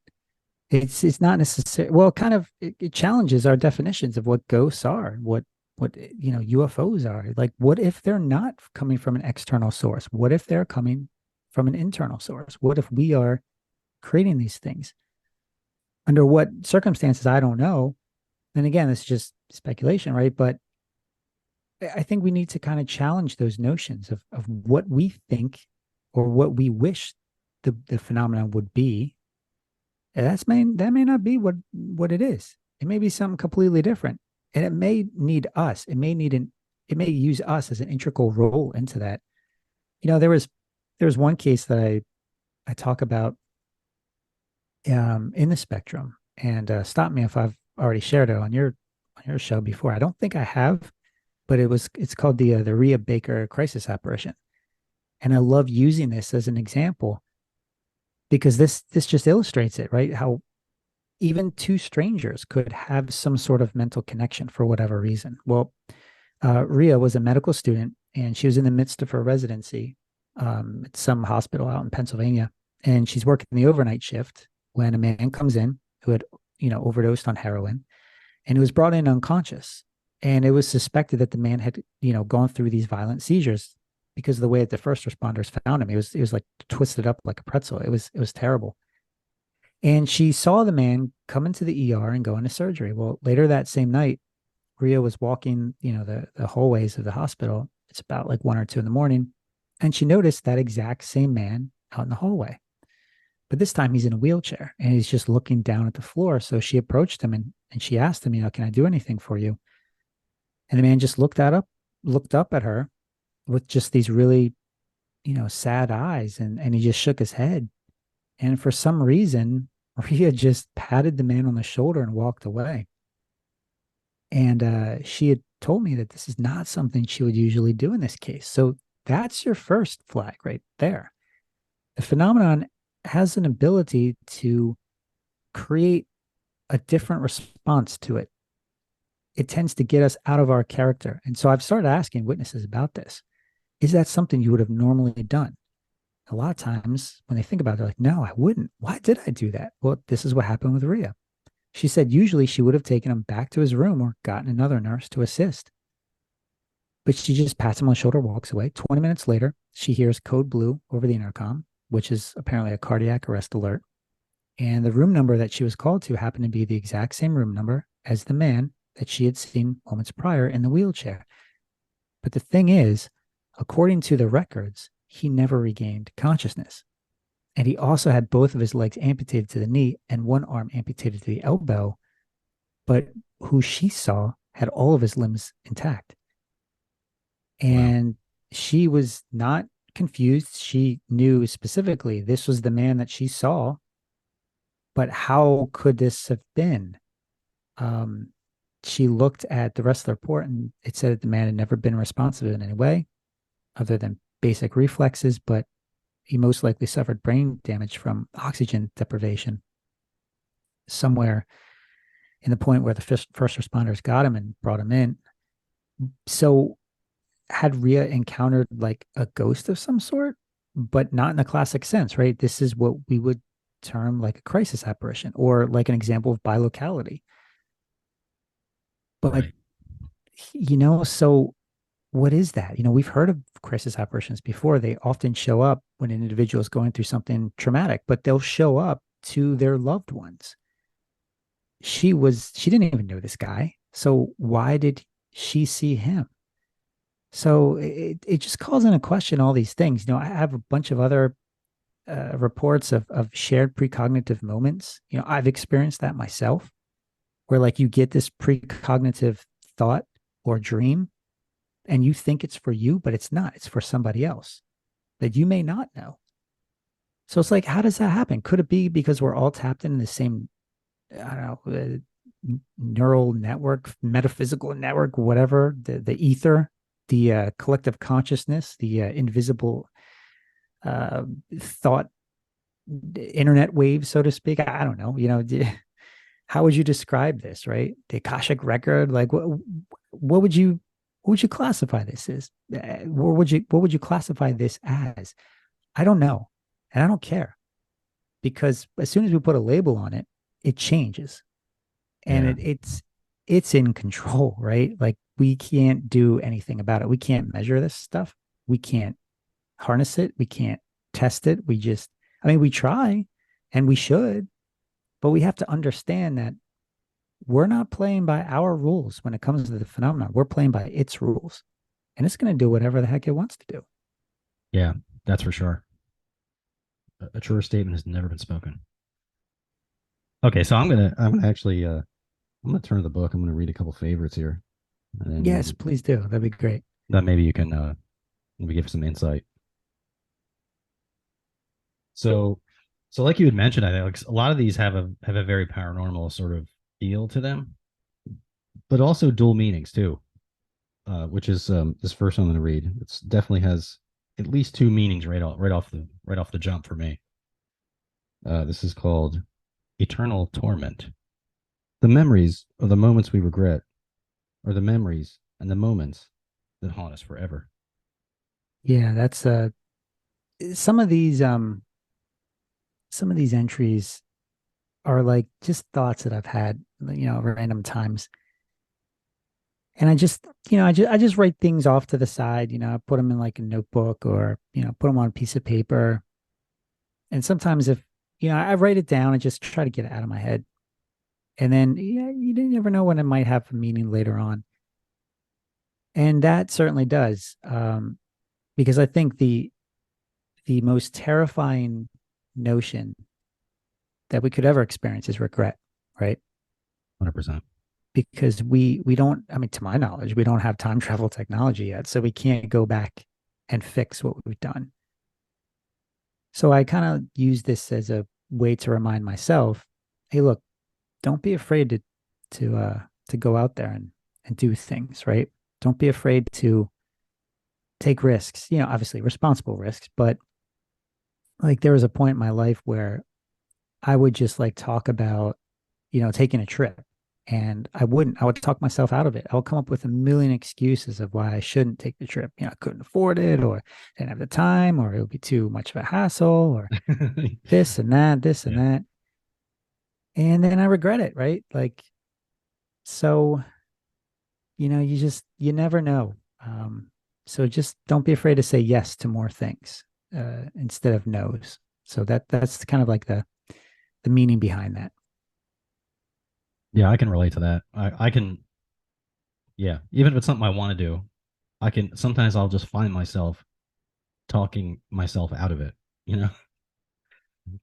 It's not necessary. Well, kind of it challenges our definitions of what ghosts are, what UFOs are. Like, what if they're not coming from an external source? What if they're coming from an internal source? What if we are creating these things? Under what circumstances, I don't know. And again, it's just speculation, right? But I think we need to kind of challenge those notions of what we think or what we wish the phenomenon would be. And that may not be what it is. It may be something completely different. And it may need us. It may use us as an integral role into that. There was one case that I talk about in the spectrum, and stop me if I've already shared it on your show before. I don't think I have, but it's called the Rhea Baker crisis apparition. And I love using this as an example because this just illustrates it, right? How even two strangers could have some sort of mental connection for whatever reason. Well, Rhea was a medical student, and she was in the midst of her residency at some hospital out in Pennsylvania, and she's working the overnight shift when a man comes in who had overdosed on heroin, and he was brought in unconscious. And it was suspected that the man had gone through these violent seizures because of the way that the first responders found him. He was like twisted up like a pretzel. It was terrible. And she saw the man come into the ER and go into surgery. Well, later that same night, Rhea was walking, the hallways of the hospital. It's about like 1 or 2 in the morning. And she noticed that exact same man out in the hallway. But this time he's in a wheelchair and he's just looking down at the floor. So she approached him and she asked him, can I do anything for you? And the man just looked up at her with just these really, sad eyes. And he just shook his head. And for some reason, Rhea just patted the man on the shoulder and walked away. And she had told me that this is not something she would usually do in this case. So that's your first flag right there. The phenomenon has an ability to create a different response to it. It tends to get us out of our character. And so I've started asking witnesses about this. Is that something you would have normally done? A lot of times when they think about it, they're like, no, I wouldn't. Why did I do that? Well, this is what happened with Rhea. She said usually she would have taken him back to his room or gotten another nurse to assist. But she just pats him on the shoulder, walks away. 20 minutes later, she hears code blue over the intercom, which is apparently a cardiac arrest alert. And the room number that she was called to happened to be the exact same room number as the man that she had seen moments prior in the wheelchair. But the thing is, according to the records, he never regained consciousness. And he also had both of his legs amputated to the knee and one arm amputated to the elbow. But who she saw had all of his limbs intact. And wow. She was not confused. She knew specifically this was the man that she saw. But how could this have been? She looked at the rest of the report and it said that the man had never been responsive in any way other than basic reflexes, but he most likely suffered brain damage from oxygen deprivation somewhere in the point where the first responders got him and brought him in. So had Rhea encountered like a ghost of some sort, but not in the classic sense, right? This is what we would term like a crisis apparition or like an example of bilocality. But, Right. so what is that? We've heard of crisis apparitions before. They often show up when an individual is going through something traumatic, but they'll show up to their loved ones. She didn't even know this guy. So why did she see him? So it just calls into question all these things. I have a bunch of other reports of shared precognitive moments. I've experienced that myself, where like you get this precognitive thought or dream, and you think it's for you, but it's not. It's for somebody else that you may not know. So it's like, how does that happen? Could it be because we're all tapped in the same, I don't know, neural network, metaphysical network, whatever, the ether, the collective consciousness, the invisible thought internet wave, so to speak. I don't know. How would you describe this, right? The Akashic record, like what would you classify this as? Or what would you classify this as? I don't know, and I don't care, because as soon as we put a label on it, it changes, and Yeah. it's in control, right? Like we can't do anything about it. We can't measure this stuff. We can't harness it. We can't test it. We try, and we should, but we have to understand that we're not playing by our rules when it comes to the phenomenon. We're playing by its rules, and it's going to do whatever the heck it wants to do. Yeah, that's for sure. A truer statement has never been spoken. Okay, so I'm gonna actually I'm gonna turn to the book. I'm gonna read a couple favorites here, and then Yes, please do. That'd be great. that maybe you can maybe give some insight. So, so like you had mentioned, I think like, a lot of these have a very paranormal sort of feel to them, but also dual meanings too, which is this first one I'm going to read. It's definitely has at least two meanings right off the jump for me. This is called eternal torment. The memories of the moments we regret are the memories and the moments that haunt us forever. Yeah, that's some of these some of these entries are like just thoughts that I've had, random times. And I just write things off to the side, I put them in like a notebook, or, put them on a piece of paper. And sometimes if, I write it down and just try to get it out of my head. And then, yeah, you never know when it might have a meaning later on. And that certainly does. Because I think the most terrifying notion that we could ever experience is regret, right? 100%. Because we don't, I mean, to my knowledge, we don't have time travel technology yet, so we can't go back and fix what we've done. So I kind of use this as a way to remind myself, hey, look, don't be afraid to go out there and do things, right? Don't be afraid to take risks, obviously responsible risks, but like there was a point in my life where I would just like talk about, taking a trip, and I would talk myself out of it. I would come up with a million excuses of why I shouldn't take the trip. I couldn't afford it, or didn't have the time, or it would be too much of a hassle, or this and that, this and Yeah. that. And then I regret it, right? Like, so, you never know. So just don't be afraid to say yes to more things, instead of no's. So that's kind of like the meaning behind that. Yeah, I can relate to that. I can, yeah, even if it's something I want to do, I can sometimes I'll just find myself talking myself out of it. You know,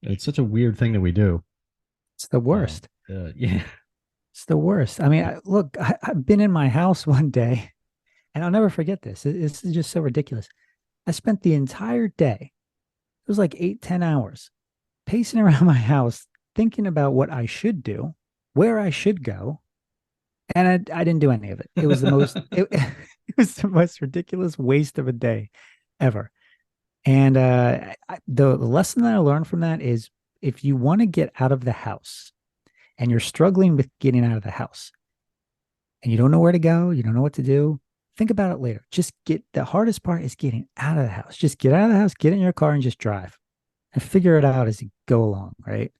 it's such a weird thing that we do. It's the worst. Yeah, It's the worst. I mean, look, I've been in my house one day, and I'll never forget this. This is just so ridiculous. I spent the entire day, it was like 8, 10 hours, pacing around my house, thinking about what I should do, where I should go, and I didn't do any of it. It was the most it was the most ridiculous waste of a day ever. And the lesson that I learned from that is, if you want to get out of the house, and you're struggling with getting out of the house and you don't know where to go, you don't know what to do, think about it later. Just get the hardest part is getting out of the house. Just get out of the house, get in your car and just drive and figure it out as you go along, right?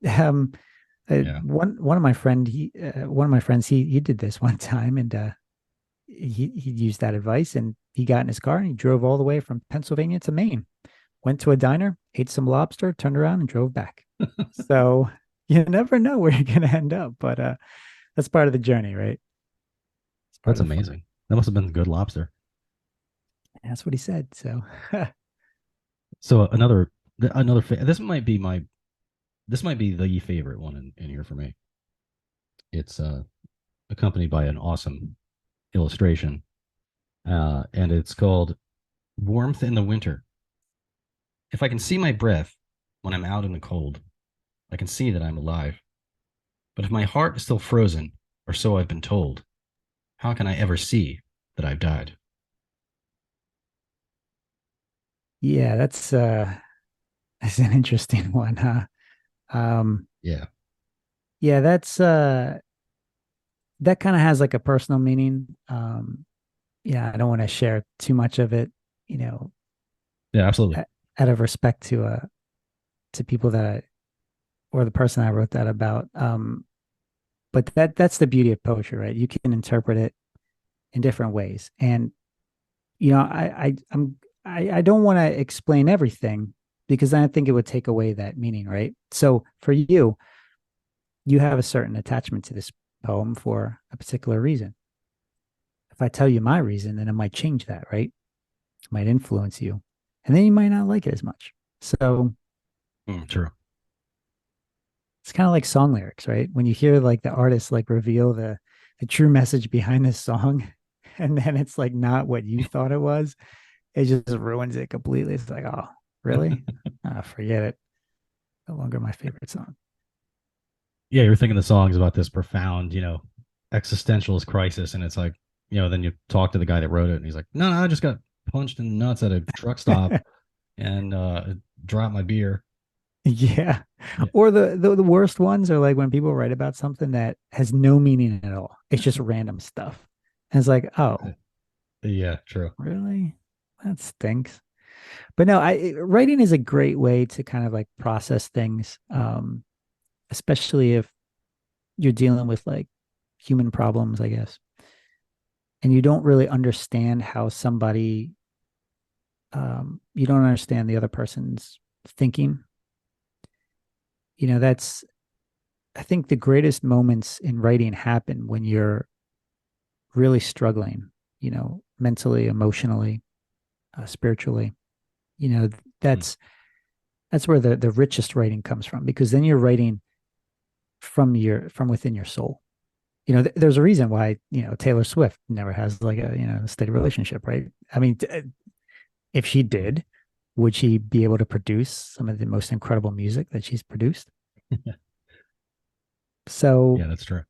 Um, Yeah. one of my friend he one of my friends he did this one time and he used that advice and he got in his car and he drove all the way from Pennsylvania to Maine, went to a diner, ate some lobster, turned around and drove back. So you never know where you're going to end up, but that's part of the journey, right? It's part That's of the fun. amazing. That must have been good lobster. That's what he said. So So another this might be the favorite one in here for me. It's accompanied by an awesome illustration, and it's called "Warmth in the Winter." If I can see my breath when I'm out in the cold, I can see that I'm alive. But if my heart is still frozen, or so I've been told, how can I ever see that I've died? yeah, that's an interesting one, huh? Um, Yeah, yeah, that kind of has like a personal meaning. Yeah, I don't want to share too much of it, you know, yeah, absolutely. out of respect to people that or the person I wrote that about. But that's the beauty of poetry, right? You can interpret it in different ways. And you know, I don't want to explain everything because then I think it would take away that meaning, right? So for you, you have a certain attachment to this poem for a particular reason. If I tell you my reason, then it might change that, right? It might influence you. And then you might not like it as much. So True. it's kind of like song lyrics, right? When you hear like the artist like reveal the true message behind this song, and then it's like not what you thought it was, it just ruins it completely. It's like, oh, really? Ah, forget it. No longer my favorite song. Yeah, you're thinking the songs about this profound, existentialist crisis, and it's like, then you talk to the guy that wrote it, and he's like, no, I just got punched in the nuts at a truck stop and dropped my beer. Yeah. Yeah, Or the worst ones are like when people write about something that has no meaning at all. It's just random stuff. And it's like, oh, yeah, true. really? That stinks. But no, writing is a great way to kind of like process things, especially if you're dealing with like human problems, I guess, and you don't really understand how somebody, you don't understand the other person's thinking. You know, that's I think the greatest moments in writing happen when you're really struggling, you know, mentally, emotionally, spiritually. You know, Hmm. that's that's where the richest writing comes from because then you're writing from within your soul. You know, there's a reason why, you know, Taylor Swift never has like a, you know, steady relationship, right? I mean, if she did, would she be able to produce some of the most incredible music that she's produced? So, Yeah, that's true.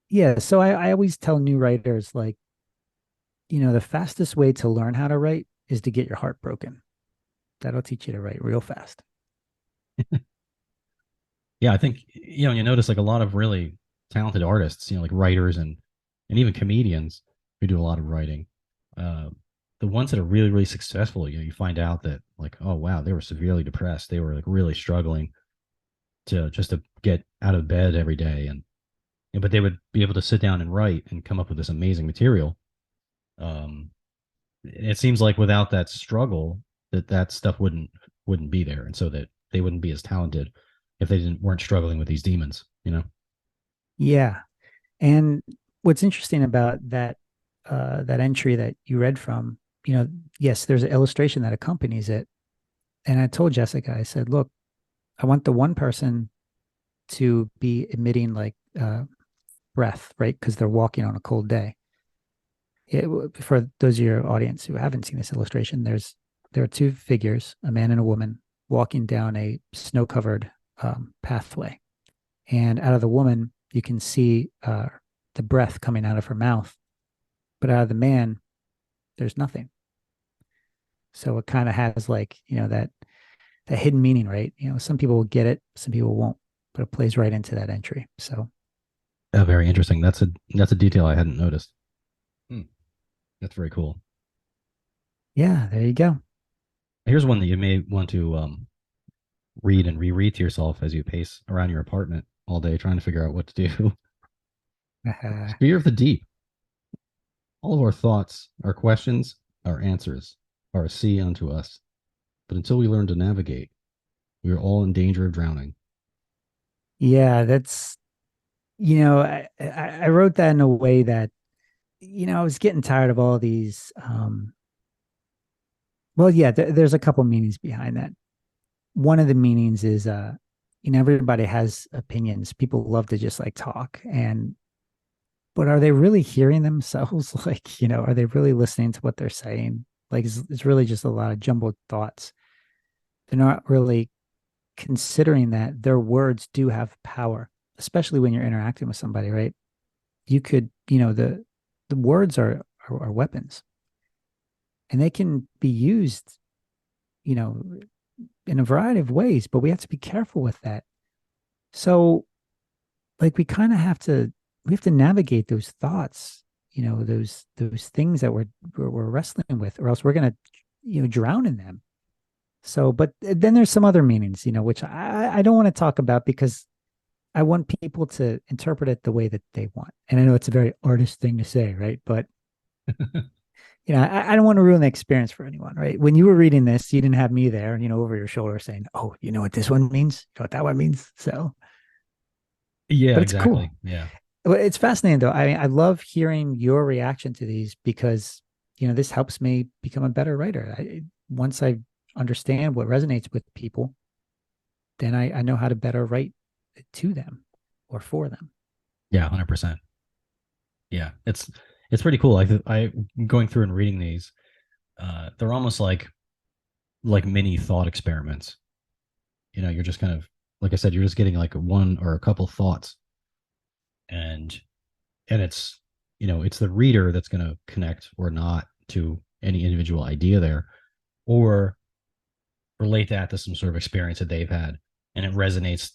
yeah, so I always tell new writers like, you know, the fastest way to learn how to write is to get your heart broken. That'll teach you to write real fast. Yeah, I think you notice like a lot of really talented artists, like writers and even comedians who do a lot of writing. Uh, the ones that are really really successful, you find out that like, oh wow, they were severely depressed. They were like really struggling to get out of bed every day, and but they would be able to sit down and write and come up with this amazing material. Um, it seems like without that struggle, that stuff wouldn't be there, and so that they wouldn't be as talented if they didn't weren't struggling with these demons. Yeah. And what's interesting about that entry that you read from, you know, yes, there's an illustration that accompanies it. And I told Jessica, I said, look, I want the one person to be emitting like breath, right? Because they're walking on a cold day. For those of your audience who haven't seen this illustration, there are two figures, a man and a woman, walking down a snow-covered pathway, and out of the woman you can see the breath coming out of her mouth, but out of the man there's nothing. So it kind of has like, you know, that hidden meaning, right? You know, some people will get it, some people won't. but it plays right into that entry. So Very interesting. That's a detail I hadn't noticed. Hmm. That's very cool. yeah, there you go. Here's one that you may want to read and reread to yourself as you pace around your apartment all day trying to figure out what to do. Fear of the deep. All of our thoughts, our questions, our answers are a sea unto us. But until we learn to navigate, we are all in danger of drowning. Yeah, that's I wrote that in a way that I was getting tired of all these. Well, yeah, there's a couple meanings behind that. One of the meanings is, everybody has opinions. People love to just like talk, but are they really hearing themselves? Like, are they really listening to what they're saying? Like, it's really just a lot of jumbled thoughts. They're not really considering that their words do have power, especially when you're interacting with somebody, right? You could, the words are weapons, and they can be used, you know, in a variety of ways, but we have to be careful with that. So, like, we have to navigate those thoughts, those things that we're wrestling with, or else we're gonna, drown in them. So, but then there's some other meanings, which I don't want to talk about because I want people to interpret it the way that they want. And I know it's a very artist thing to say, right? But I don't want to ruin the experience for anyone, right? When you were reading this, you didn't have me there, over your shoulder saying, "Oh, you know what this one means? You know what that one means?" So, Yeah, but it's cool. exactly. Yeah. Well, it's fascinating though. I mean, I love hearing your reaction to these because, this helps me become a better writer. Once I understand what resonates with people, then I know how to better write to them or for them. Yeah, 100%. Yeah. It's pretty cool. I going through and reading these, they're almost like mini thought experiments. You're just kind of like I said, you're just getting like one or a couple thoughts, and it's the reader that's going to connect or not to any individual idea there, or relate that to some sort of experience that they've had, and it resonates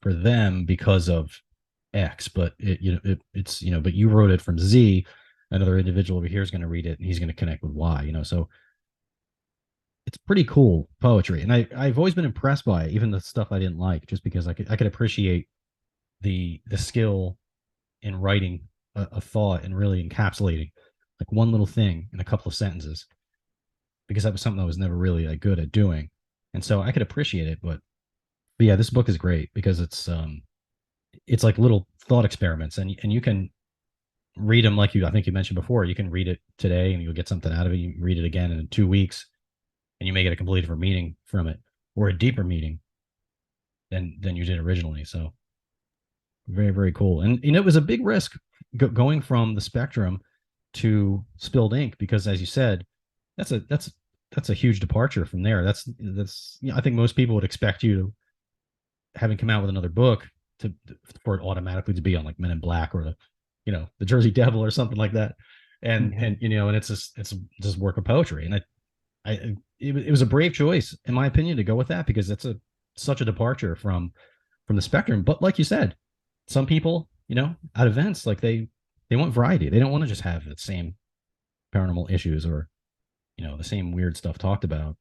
for them because of X. But but you wrote it from Z. Another individual over here is going to read it, and he's going to connect with Y. So it's pretty cool poetry, and I've always been impressed by it, even the stuff I didn't like, just because I could appreciate the skill in writing a thought and really encapsulating like one little thing in a couple of sentences, because that was something I was never really like good at doing, and so I could appreciate it. But yeah, this book is great because it's like little thought experiments, and you can read them like I think you mentioned before. You can read it today and you'll get something out of it. You read it again in 2 weeks, and you may get a completely different meaning from it, or a deeper meaning than you did originally. So very, very cool. And it was a big risk going from the Spectrum to Spilled Ink, because as you said, that's a huge departure from there. That's I think most people would expect you to, having come out with another book, to for it automatically to be on like Men in Black or the Jersey Devil or something like that. And Yeah. and it's just work of poetry. And it was a brave choice in my opinion to go with that, because that's such a departure from the Spectrum. But like you said, some people, at events, like they want variety. They don't want to just have the same paranormal issues, or the same weird stuff talked about.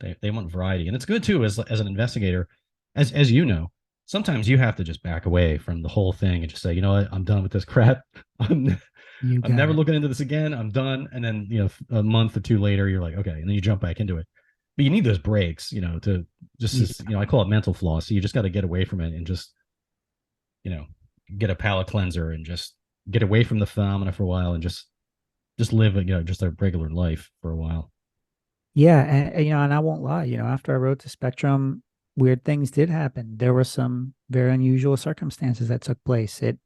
They want variety, and it's good too as an investigator, as sometimes you have to just back away from the whole thing and just say, what, I'm done with this crap. i'm You I'm got never it. looking into this again. I'm done. And then a month or two later you're like, okay, and then you jump back into it. But you need those breaks, to just Yeah. as, I call it mental floss. So you just got to get away from it and just you know get a palate cleanser and just get away from the phenomena for a while, and just live just a regular life for a while. Yeah, and I won't lie, after I wrote the Spectrum, weird things did happen. There were some very unusual circumstances that took place. It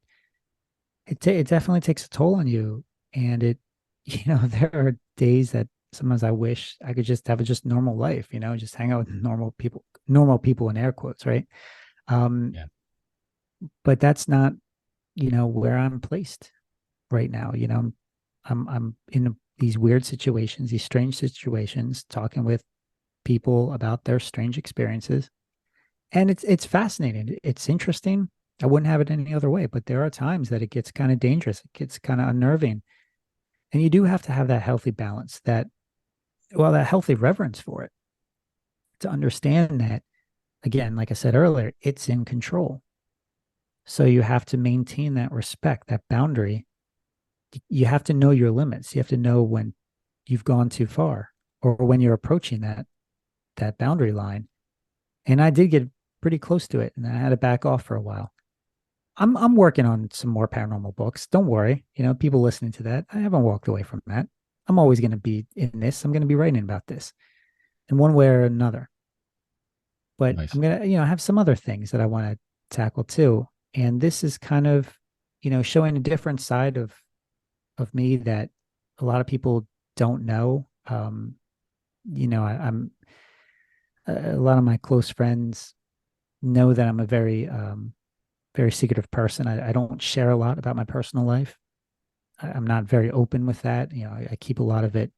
definitely takes a toll on you, and there are days that sometimes I wish I could just have a just normal life, just hang out with normal people in air quotes, right? Um, Yeah. but that's not, where I'm placed right now. I'm in these weird situations, these strange situations, talking with people about their strange experiences. And it's fascinating. It's interesting. I wouldn't have it any other way, but there are times that it gets kind of dangerous. It gets kind of unnerving. And you do have to have that healthy balance, that healthy reverence for it to understand that, again, like I said earlier, it's in control. So you have to maintain that respect, that boundary. You have to know your limits. You have to know when you've gone too far or when you're approaching that boundary line. And I did get pretty close to it and I had to back off for a while. I'm working on some more paranormal books. Don't worry. People listening to that, I haven't walked away from that. I'm always going to be in this. I'm going to be writing about this in one way or another. But Nice. I'm going to, have some other things that I want to tackle too. And this is kind of, showing a different side of me that a lot of people don't know. I'm a lot of my close friends know that I'm a very secretive person. I don't share a lot about my personal life. I'm not very open with that. I keep a lot of it,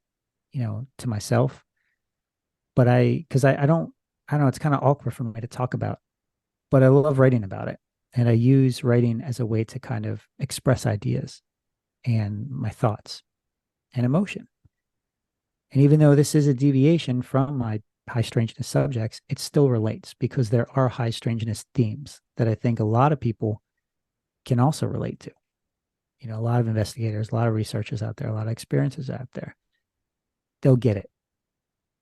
to myself. But because I don't know, it's kind of awkward for me to talk about, but I love writing about it. And I use writing as a way to kind of express ideas and my thoughts and emotion. And even though this is a deviation from my high strangeness subjects, it still relates because there are high strangeness themes that I think a lot of people can also relate to. A lot of investigators, a lot of researchers out there, a lot of experiences out there. They'll get it.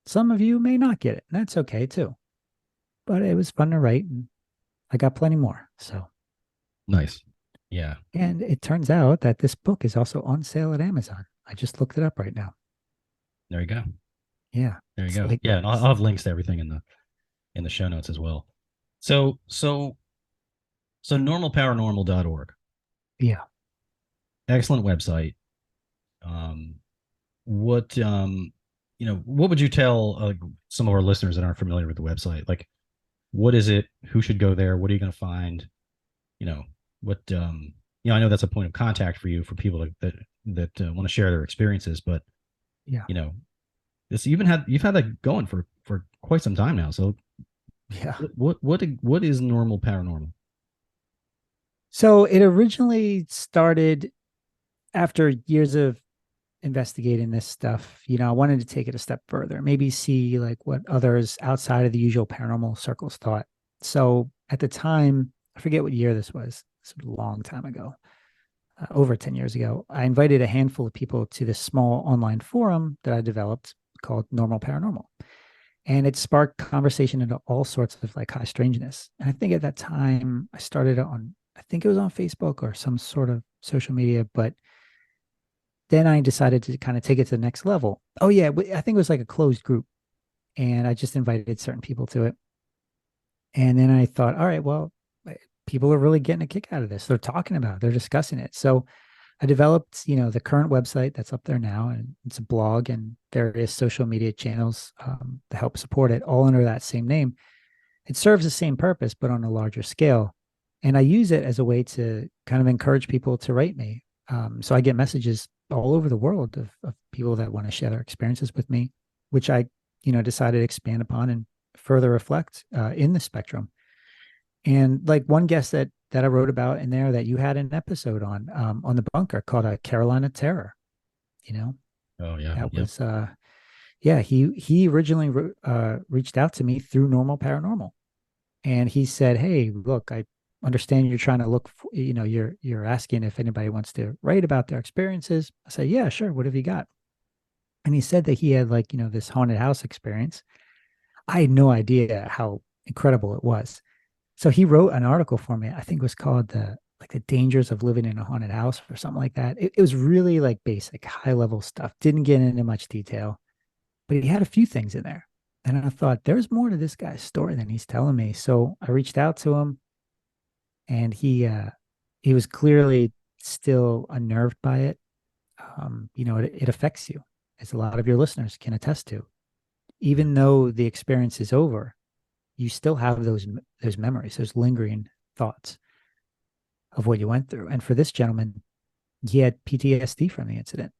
Some of you may not get it, and that's okay too. But it was fun to write, and I got plenty more. So, Nice. Yeah. and it turns out that this book is also on sale at Amazon. I just looked it up right now. There you go. Yeah, There you it's go. like, Yeah, and I'll have links to everything in the show notes as well. So normalparanormal.org. yeah, Excellent website. Um what would you tell some of our listeners that aren't familiar with the website? Like, what is it? Who should go there? What are you going to find? You know, what I know that's a point of contact for you for people that want to share their experiences, but yeah, you know, you've had that going for quite some time now. So yeah. what is normal paranormal? So it originally started after years of investigating this stuff. I wanted to take it a step further, maybe see like what others outside of the usual paranormal circles thought. So at the time, I forget what year this was. This was a long time ago, over 10 years ago. I invited a handful of people to this small online forum that I developed called Normal Paranormal. And it sparked conversation into all sorts of like high strangeness. And I think at that time I started I think it was on Facebook or some sort of social media, but then I decided to kind of take it to the next level. Oh yeah, I think it was like a closed group, and I just invited certain people to it. And then I thought, all right, well, people are really getting a kick out of this. They're talking about it, they're discussing it. So I developed, the current website that's up there now, and it's a blog and various social media channels to help support it, all under that same name. It serves the same purpose, but on a larger scale. And I use it as a way to kind of encourage people to write me. So I get messages all over the world of people that want to share their experiences with me, which I, decided to expand upon and further reflect in the spectrum. And like one guest that I wrote about in there that you had an episode on the bunker called a Carolina Terror, you know, Oh yeah, that yep. was yeah, he originally reached out to me through Normal Paranormal, and he said, "Hey, look, I understand you're trying to look for, you're asking if anybody wants to write about their experiences." I said, "Yeah, sure. What have you got?" And he said that he had like, this haunted house experience. I had no idea how incredible it was. So he wrote an article for me. I think it was called the dangers of living in a haunted house or something like that. It was really like basic, high level stuff. Didn't get into much detail, but he had a few things in there. And I thought there's more to this guy's story than he's telling me. So I reached out to him, and he was clearly still unnerved by it. It affects you, as a lot of your listeners can attest to. Yeah. Even though the experience is over, you still have those memories, those lingering thoughts of what you went through. And for this gentleman, he had PTSD from the incident,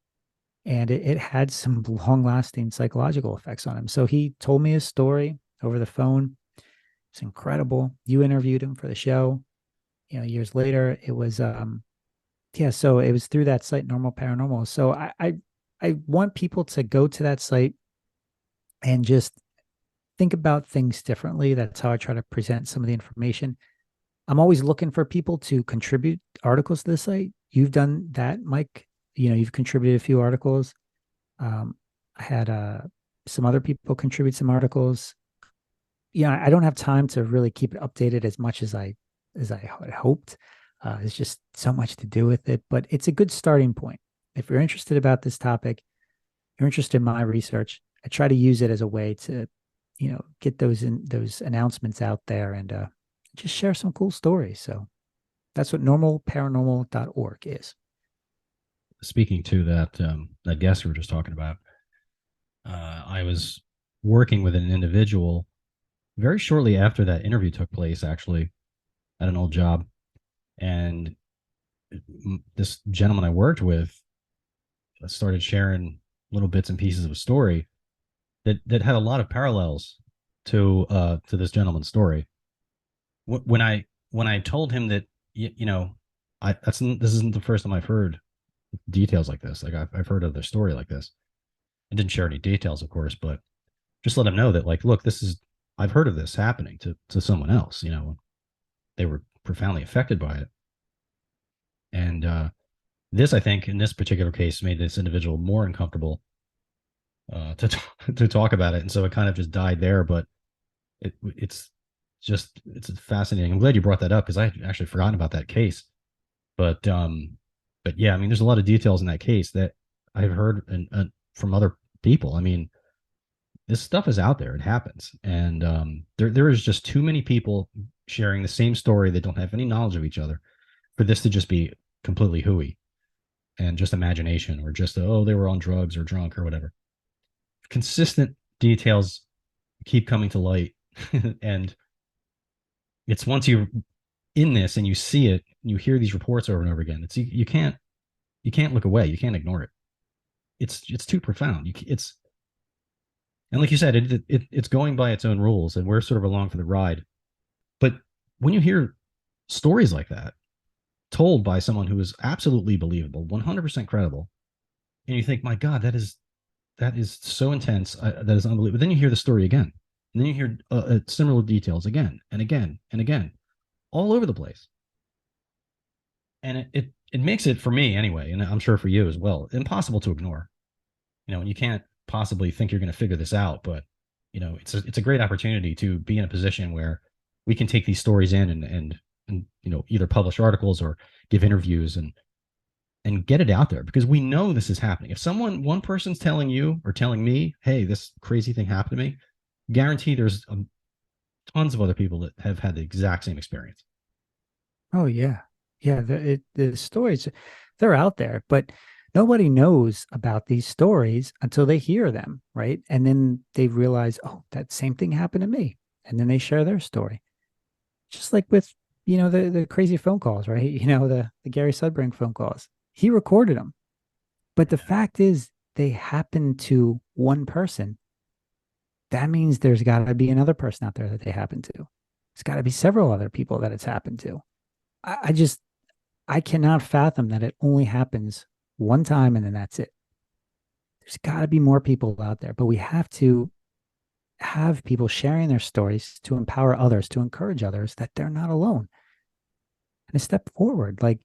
and it had some long lasting psychological effects on him. So he told me his story over the phone. It's incredible. You interviewed him for the show. Years later, it was yeah. So it was through that site, Normal Paranormal. So I want people to go to that site and just think about things differently. That's how I try to present some of the information. I'm always looking for people to contribute articles to the site. You've done that, Mike. You've contributed a few articles. I had some other people contribute some articles. I don't have time to really keep it updated as much as I had hoped. There's just so much to do with it, but it's a good starting point. If you're interested about this topic, you're interested in my research, I try to use it as a way to, get those announcements out there and just share some cool stories. So that's what normalparanormal.org is. Speaking to that guest we were just talking about, I was working with an individual very shortly after that interview took place, actually, at an old job. And this gentleman I worked with started sharing little bits and pieces of a story that had a lot of parallels to this gentleman's story. When I told him that, this isn't the first time I've heard details like this. Like I've heard of their story like this. I didn't share any details, of course, but just let him know that, like, look, I've heard of this happening to someone else. They were profoundly affected by it. And this, I think, in this particular case, made this individual more uncomfortable to talk about it, and so it kind of just died there. But it's fascinating. I'm glad you brought that up because I had actually forgotten about that case. But yeah, I mean, there's a lot of details in that case that I've heard from other people. I mean, this stuff is out there; it happens, and there is just too many people sharing the same story that don't have any knowledge of each other for this to just be completely hooey and just imagination, or just they were on drugs or drunk or whatever. Consistent details keep coming to light, and it's once you're in this and you see it, you hear these reports over and over again. You can't look away. You can't ignore it. It's too profound. And like you said, it's going by its own rules, and we're sort of along for the ride. But when you hear stories like that told by someone who is absolutely believable, 100% credible, and you think, my God, that is so intense. That is unbelievable. But then you hear the story again, and then you hear similar details again and again and again, all over the place. And it makes it, for me anyway, and I'm sure for you as well, impossible to ignore. And you can't possibly think you're going to figure this out, but it's a great opportunity to be in a position where we can take these stories in and either publish articles or give interviews and get it out there, because we know this is happening. If one person's telling you or telling me, hey, this crazy thing happened to me, guarantee there's tons of other people that have had the exact same experience. Oh yeah. Yeah. The stories, they're out there, but nobody knows about these stories until they hear them. Right. And then they realize, oh, that same thing happened to me. And then they share their story. Just like with, the crazy phone calls, right? The Gary Sudbrink phone calls. He recorded them. But the fact is, they happen to one person. That means there's got to be another person out there that they happen to. There's got to be several other people that it's happened to. I cannot fathom that it only happens one time and then that's it. There's got to be more people out there, but we have to have people sharing their stories to empower others, to encourage others that they're not alone. And a step forward. Like,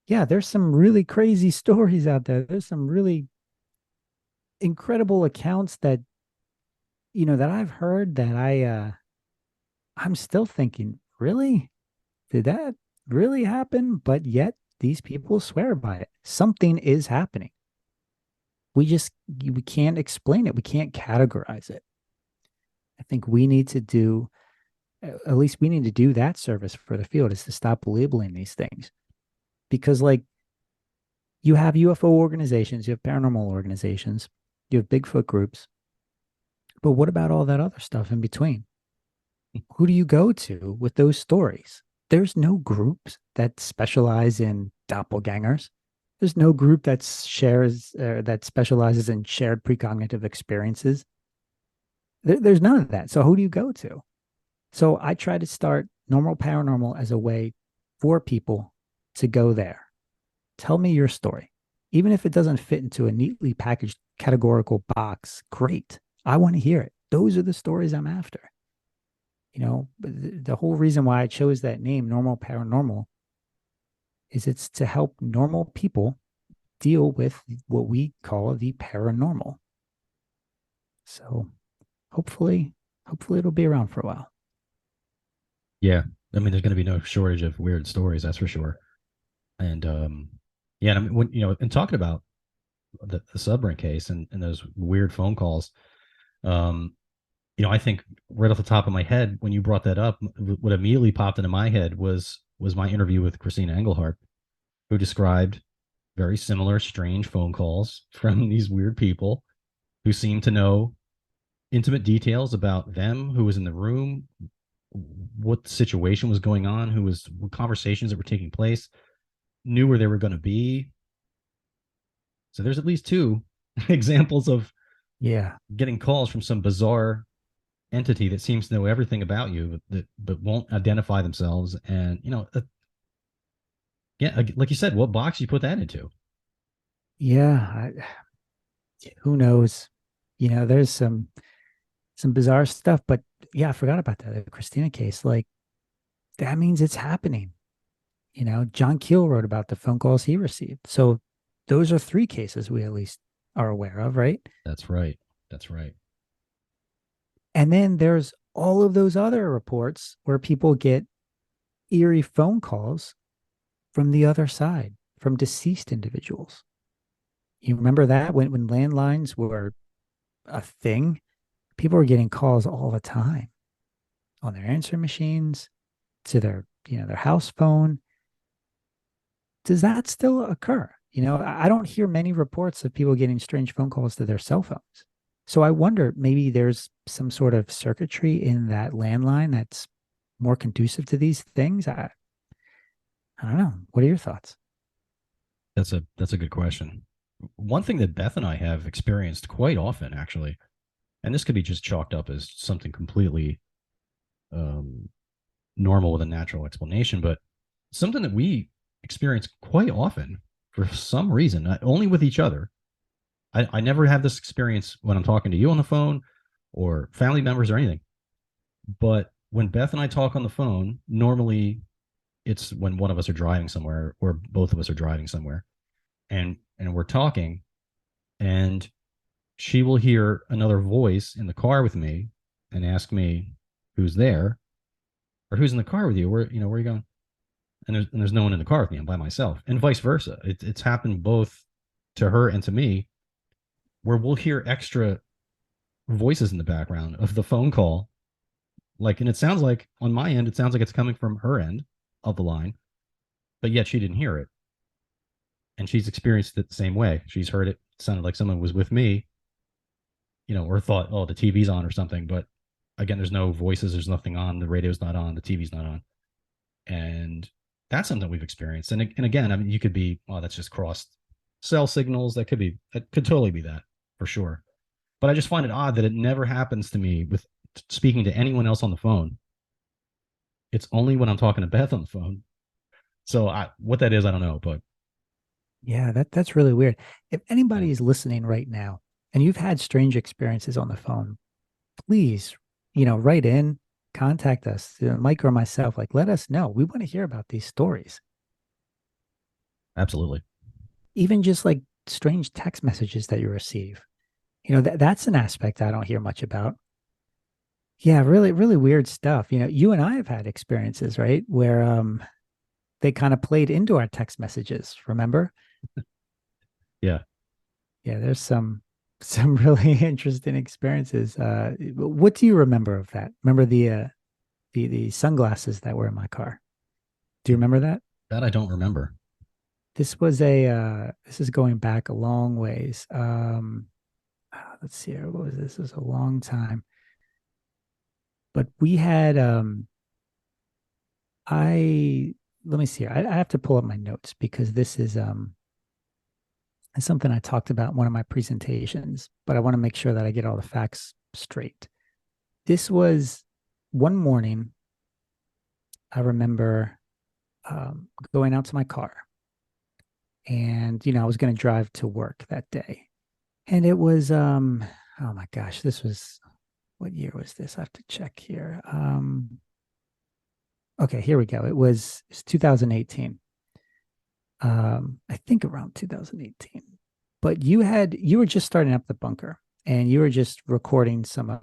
yeah, there's some really crazy stories out there. There's some really incredible accounts that, that I've heard that I'm still thinking, really? Did that really happen? But yet these people swear by it. Something is happening. We can't explain it. We can't categorize it. I think we need to do, at least we need to do that service for the field, is to stop labeling these things. Because like, you have UFO organizations, you have paranormal organizations, you have Bigfoot groups, but what about all that other stuff in between? Who do you go to with those stories? There's no groups that specialize in doppelgangers. There's no group that specializes in shared precognitive experiences. There's none of that. So who do you go to? So I try to start normal paranormal as a way for people to go there. Tell me your story. Even if it doesn't fit into a neatly packaged categorical box, great. I want to hear it. Those are the stories I'm after. The whole reason why I chose that name, Normal Paranormal, is it's to help normal people deal with what we call the paranormal. So hopefully, hopefully it'll be around for a while. Yeah. I mean, there's going to be no shortage of weird stories, that's for sure. And yeah, and I mean, when and talking about the Submarine case and those weird phone calls, um, I think right off the top of my head, when you brought that up, what immediately popped into my head was my interview with Christina Engelhardt, who described very similar strange phone calls from these weird people who seemed to know intimate details about them, who was in the room, what situation was going on, what conversations that were taking place, knew where they were going to be. So there's at least two examples of Yeah. getting calls from some bizarre entity that seems to know everything about you, but won't identify themselves. And yeah, like you said, what box you put that into? Yeah. Who knows? There's some bizarre stuff, but yeah, I forgot about that. The Christina case. Like, that means it's happening. John Keel wrote about the phone calls he received. So those are three cases we at least are aware of, right? That's right. That's right. And then there's all of those other reports where people get eerie phone calls from the other side, from deceased individuals. You remember that when landlines were a thing, people were getting calls all the time on their answer machines, to their house phone. Does that still occur? I don't hear many reports of people getting strange phone calls to their cell phones. So I wonder, maybe there's some sort of circuitry in that landline that's more conducive to these things. I don't know. What are your thoughts? That's a good question. One thing that Beth and I have experienced quite often, actually, and this could be just chalked up as something completely um, normal with a natural explanation, but something that we experience quite often for some reason, only with each other. I never have this experience when I'm talking to you on the phone or family members or anything. But when Beth and I talk on the phone, normally it's when one of us are driving somewhere or both of us are driving somewhere, and we're talking, and she will hear another voice in the car with me and ask me who's there or who's in the car with you. Where are you going? And there's no one in the car with me. I'm by myself, and vice versa. It's happened both to her and to me, where we'll hear extra voices in the background of the phone call. Like, and it sounds like on my end, it sounds like it's coming from her end of the line, but yet she didn't hear it. And she's experienced it the same way. She's heard it sounded like someone was with me, or thought, oh, the TV's on or something. But again, there's no voices, there's nothing on, the radio's not on, the TV's not on. And that's something we've experienced. And again, I mean, you could be, oh, that's just crossed cell signals. That could totally be that for sure. But I just find it odd that it never happens to me with speaking to anyone else on the phone. It's only when I'm talking to Beth on the phone. So what that is, I don't know. But Yeah, that's really weird. If yeah, anybody is listening right now and you've had strange experiences on the phone, please, write in, contact us, Mike or myself. Like, let us know. We want to hear about these stories. absolutely. Even just like strange text messages that you receive. That's an aspect I don't hear much about. Yeah, really, really weird stuff. You and I have had experiences, right? Where they kind of played into our text messages, remember? Yeah. Yeah, there's some really interesting experiences. What do you remember of that? Remember the sunglasses that were in my car? Do you remember that? That I don't remember. This is going back a long ways. Let's see here. What was this? This was a long time. But we had I let me see. I have to pull up my notes because this is something I talked about in one of my presentations, but I want to make sure that I get all the facts straight. This was one morning, I remember going out to my car, and I was going to drive to work that day, and it was oh my gosh, this was, what year was this? I have to check here. Okay, here we go. It's 2018. I think around 2018. But you were just starting up the bunker, and you were just recording some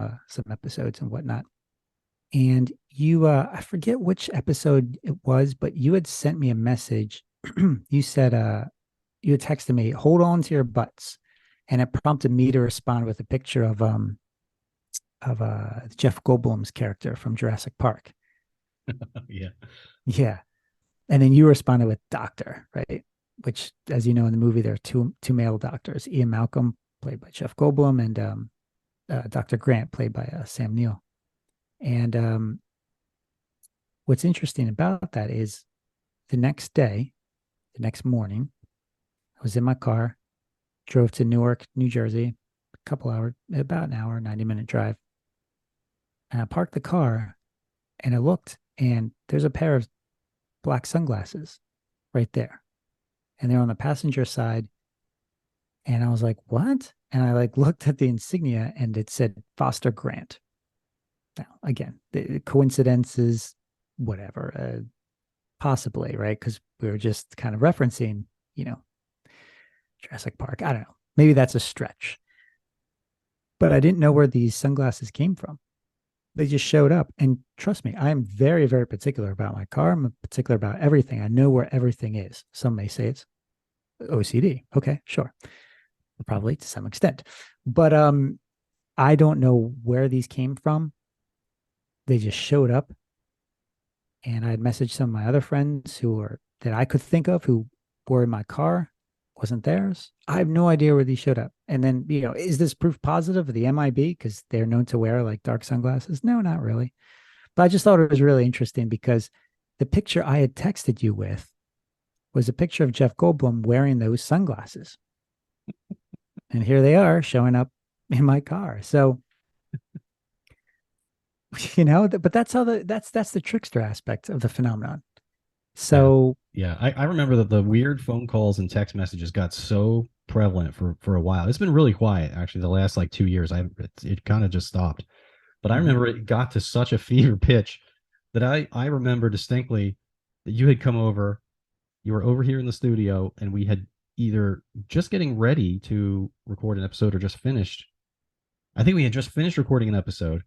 episodes and whatnot. And you I forget which episode it was, but you had sent me a message. You said you had texted me, hold on to your butts. And it prompted me to respond with a picture of Jeff Goldblum's character from Jurassic Park. Yeah. Yeah. And then you responded with doctor, right? Which, as you know, in the movie, there are two male doctors: Ian Malcolm, played by Jeff Goldblum, and Dr. Grant, played by Sam Neill. And what's interesting about that is the next day, the next morning, I was in my car, drove to Newark, New Jersey, a couple hours, about an hour, 90-minute drive. And I parked the car, and I looked, and there's a pair of black sunglasses right there. And they're on the passenger side. And I was like, what? And I looked at the insignia, and it said Foster Grant. Now, again, the coincidences, whatever, possibly, right? Because we were just kind of referencing, Jurassic Park. I don't know. Maybe that's a stretch. But I didn't know where these sunglasses came from. They just showed up. And trust me, I'm very, very particular about my car. I'm particular about everything. I know where everything is. Some may say it's OCD. Okay, sure. Probably to some extent. But I don't know where these came from. They just showed up. And I had messaged some of my other friends that I could think of who were in my car. Wasn't theirs. I have no idea where these showed up. And then, is this proof positive of the MIB because they're known to wear dark sunglasses? No, not really. But I just thought it was really interesting because the picture I had texted you with was a picture of Jeff Goldblum wearing those sunglasses. And here they are showing up in my car. So, but that's that's the trickster aspect of the phenomenon. So yeah. I remember that the weird phone calls and text messages got so prevalent for a while. It's been really quiet actually the last 2 years. It kind of just stopped. But I remember it got to such a fever pitch that I remember distinctly that you had come over, you were over here in the studio, and we had either just getting ready to record an episode or just finished. I think we had just finished recording an episode,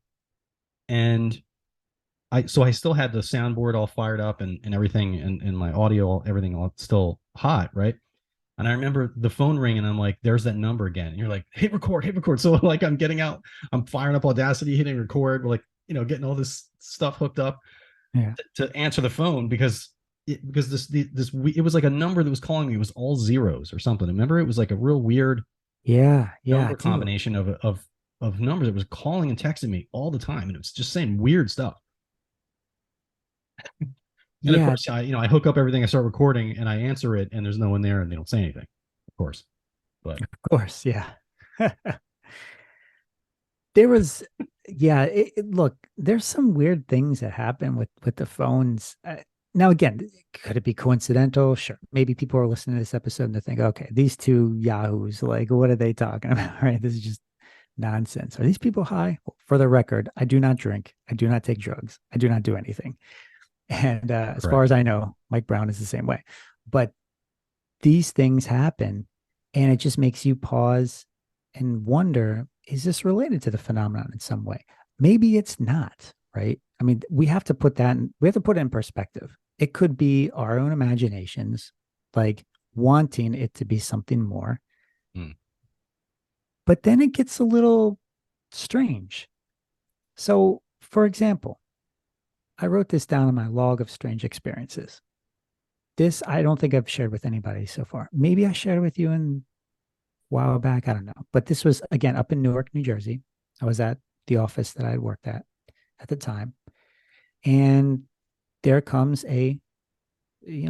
and I still had the soundboard all fired up and everything, and my audio, everything all still hot, right? And I remember the phone ringing, and I'm like, there's that number again. And you're like, hit record, hit record. So I'm getting out, I'm firing up Audacity, hitting record, we're getting all this stuff hooked up to answer the phone because it was like a number that was calling me. It was all zeros or something. Remember, it was like a real weird number combination of numbers. It was calling and texting me all the time, and it was just saying weird stuff. And of course, I hook up everything, I start recording, and I answer it, and there's no one there, and they don't say anything, of course. But of course, yeah. There was, look, there's some weird things that happen with the phones. Now, again, could it be coincidental? Sure. Maybe people are listening to this episode and they think, okay, these two yahoos, what are they talking about? Right? This is just nonsense. Are these people high? Well, for the record, I do not drink. I do not take drugs. I do not do anything. And as far as I know, Mike Brown is the same way. But these things happen, and it just makes you pause and wonder, is this related to the phenomenon in some way? Maybe it's not, right? I mean, we have to put it in perspective. It could be our own imaginations, wanting it to be something more. But then it gets a little strange. So, for example, I wrote this down in my log of strange experiences. This, I don't think I've shared with anybody so far. Maybe I shared it with you a while back. I don't know. But this was, again, up in Newark, New Jersey. I was at the office that I had worked at the time. And there comes a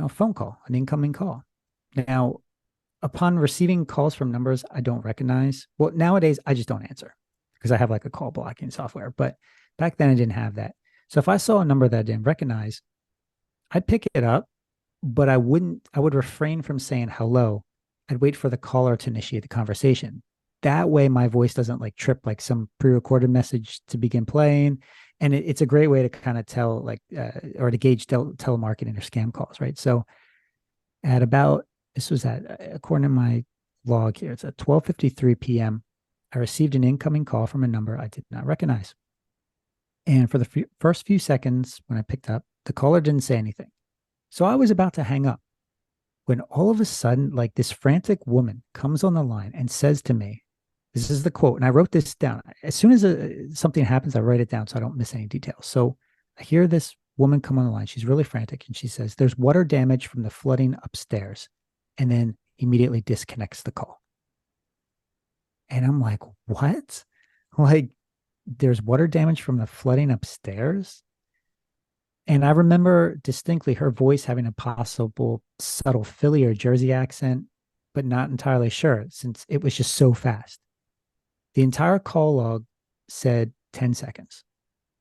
phone call, an incoming call. Now, upon receiving calls from numbers I don't recognize, well, nowadays I just don't answer because I have a call blocking software. But back then I didn't have that. So if I saw a number that I didn't recognize, I'd pick it up, but I would refrain from saying hello. I'd wait for the caller to initiate the conversation. That way my voice doesn't like trip like some pre-recorded message to begin playing. And it's a great way to kind of tell like or to gauge telemarketing or scam calls, right? So at about this was at according to my log here, it's at 12:53 p.m. I received an incoming call from a number I did not recognize. And for the first few seconds when I picked up, the caller didn't say anything. So I was about to hang up when all of a sudden, like this frantic woman comes on the line and says to me, this is the quote, and I wrote this down. As soon as something happens, I write it down so I don't miss any details. So I hear this woman come on the line. She's really frantic, and she says, "There's water damage from the flooding upstairs," and then immediately disconnects the call. And I'm like, what? Like, there's water damage from the flooding upstairs? And I remember distinctly her voice having a possible subtle Philly or Jersey accent, but not entirely sure since it was just so fast. The entire call log said 10 seconds.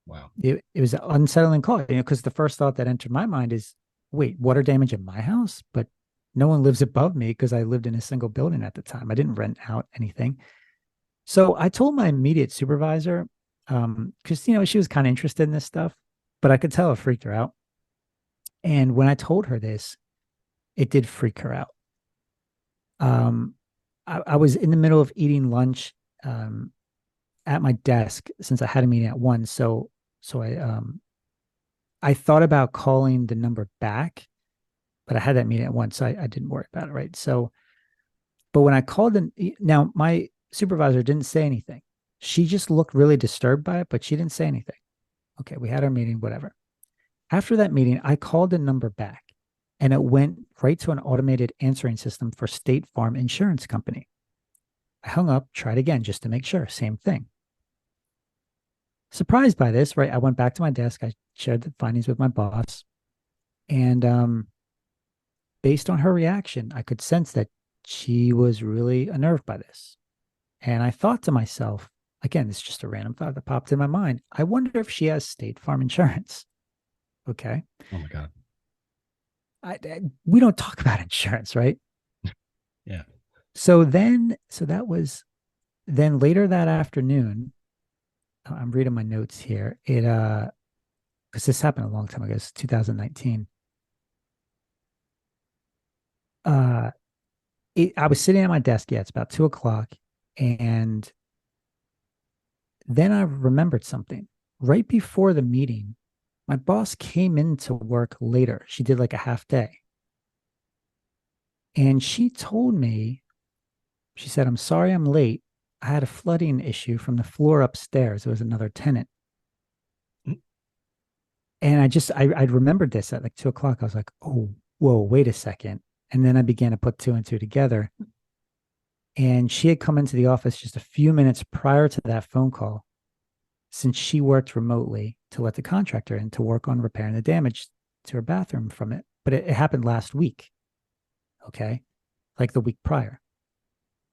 Wow. It was an unsettling call, because the first thought that entered my mind is, wait, water damage in my house? But no one lives above me because I lived in a single building at the time. I didn't rent out anything. So I told my immediate supervisor, because, she was kind of interested in this stuff, but I could tell it freaked her out. And when I told her this, it did freak her out. I was in the middle of eating lunch at my desk since I had a meeting at 1. So I thought about calling the number back, but I had that meeting at 1, so I didn't worry about it, right? So, but when I called now my supervisor didn't say anything. She just looked really disturbed by it, but she didn't say anything. Okay, we had our meeting, whatever. After that meeting, I called the number back, and it went right to an automated answering system for State Farm Insurance Company. I hung up, tried again just to make sure, same thing. Surprised by this, right? I went back to my desk. I shared the findings with my boss. And based on her reaction, I could sense that she was really unnerved by this. And I thought to myself, again, it's just a random thought that popped in my mind. I wonder if she has State Farm insurance. Okay. Oh my God. We don't talk about insurance, right? Yeah. So that was then later that afternoon. I'm reading my notes here. Because this happened a long time ago. It's 2019. I was sitting at my desk. Yeah, it's about 2 o'clock. And then I remembered something. Right before the meeting, my boss came into work later. She did like a half day. And she told me, she said, "I'm sorry I'm late. I had a flooding issue from the floor upstairs. It was another tenant." And I remembered this at like 2 o'clock. I was like, oh, whoa, wait a second. And then I began to put two and two together. And she had come into the office just a few minutes prior to that phone call, since she worked remotely to let the contractor in to work on repairing the damage to her bathroom from it. But it happened last week. Okay. Like the week prior.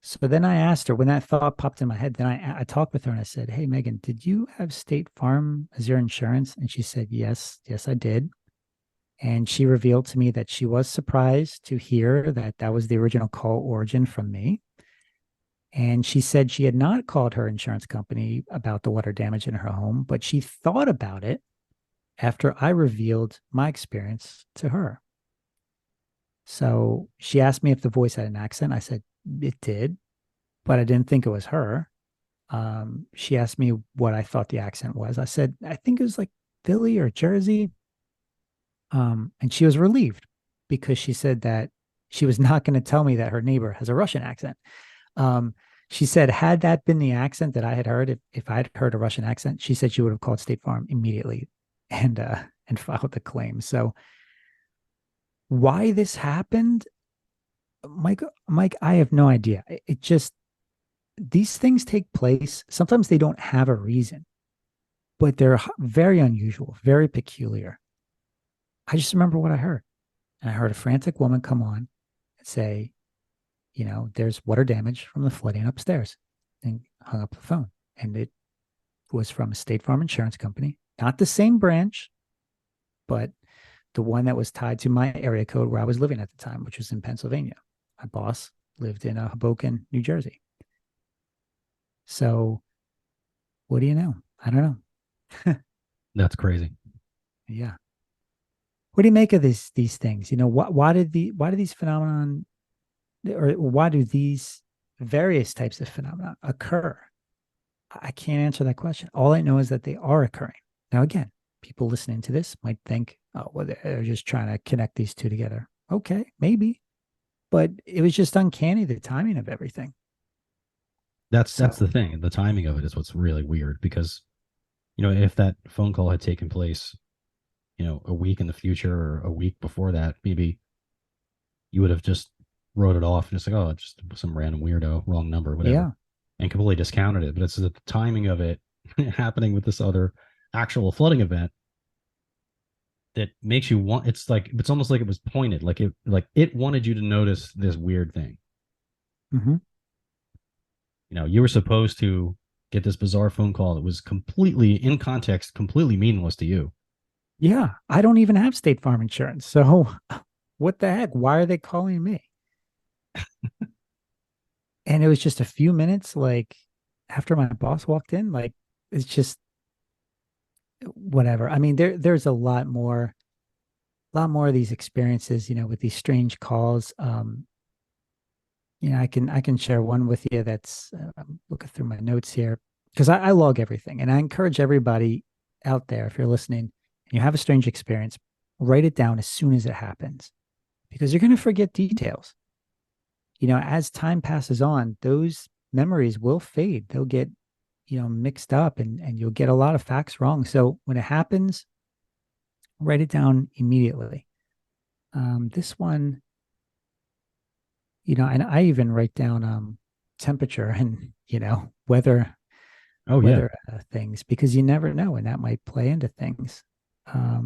So then I asked her, when that thought popped in my head, then I talked with her and I said, "Hey, Megan, did you have State Farm as your insurance?" And she said, yes, I did. And she revealed to me that she was surprised to hear that that was the original call origin from me. And she said she had not called her insurance company about the water damage in her home, but she thought about it after I revealed my experience to her. So she asked me if the voice had an accent. I said it did, but I didn't think it was her. She asked me what I thought the accent was. I said, I think it was like Philly or Jersey. And she was relieved because she said that she was not going to tell me that her neighbor has a Russian accent. She said, had that been the accent that I had heard, if I had heard a Russian accent, she said she would have called State Farm immediately and filed the claim. So why this happened, Mike, I have no idea. It just, these things take place. Sometimes they don't have a reason, but they're very unusual, very peculiar. I just remember what I heard. And I heard a frantic woman come on and say, there's water damage from the flooding upstairs, and hung up the phone. And it was from a State Farm insurance company. not the same branch, but the one that was tied to my area code where I was living at the time, which was in Pennsylvania. My boss lived in Hoboken, New Jersey. So what do you know? I don't know. That's crazy. Yeah. What do you make of these things? You know, why did these phenomenon, or why do these various types of phenomena occur? I can't answer that question. All I know is that they are occurring. Now, again, people listening to this might think, oh, well, they're just trying to connect these two together. Okay, maybe. But it was just uncanny, the timing of everything. That's So, the thing. The timing of it is what's really weird because, if that phone call had taken place, a week in the future or a week before that, maybe you would have just wrote it off and just like, oh, it's just some random weirdo, wrong number, whatever, yeah. and completely discounted it. But it's the timing of it happening with this other actual flooding event that makes you want. It's almost like it was pointed, like it wanted you to notice this weird thing. Mm-hmm. You were supposed to get this bizarre phone call that was completely in context, completely meaningless to you. Yeah. I don't even have State Farm insurance. So, what the heck? Why are they calling me? And it was just a few minutes, like after my boss walked in, like it's just whatever. I mean, there's a lot more of these experiences, with these strange calls. I can share one with you that's I'm looking through my notes here because I log everything, and I encourage everybody out there, if you're listening and you have a strange experience, write it down as soon as it happens because you're going to forget details. As time passes on, those memories will fade. They'll get, mixed up, and you'll get a lot of facts wrong. So when it happens, write it down immediately. This one, and I even write down temperature and, weather Oh yeah, weather things because you never know, and that might play into things. yeah,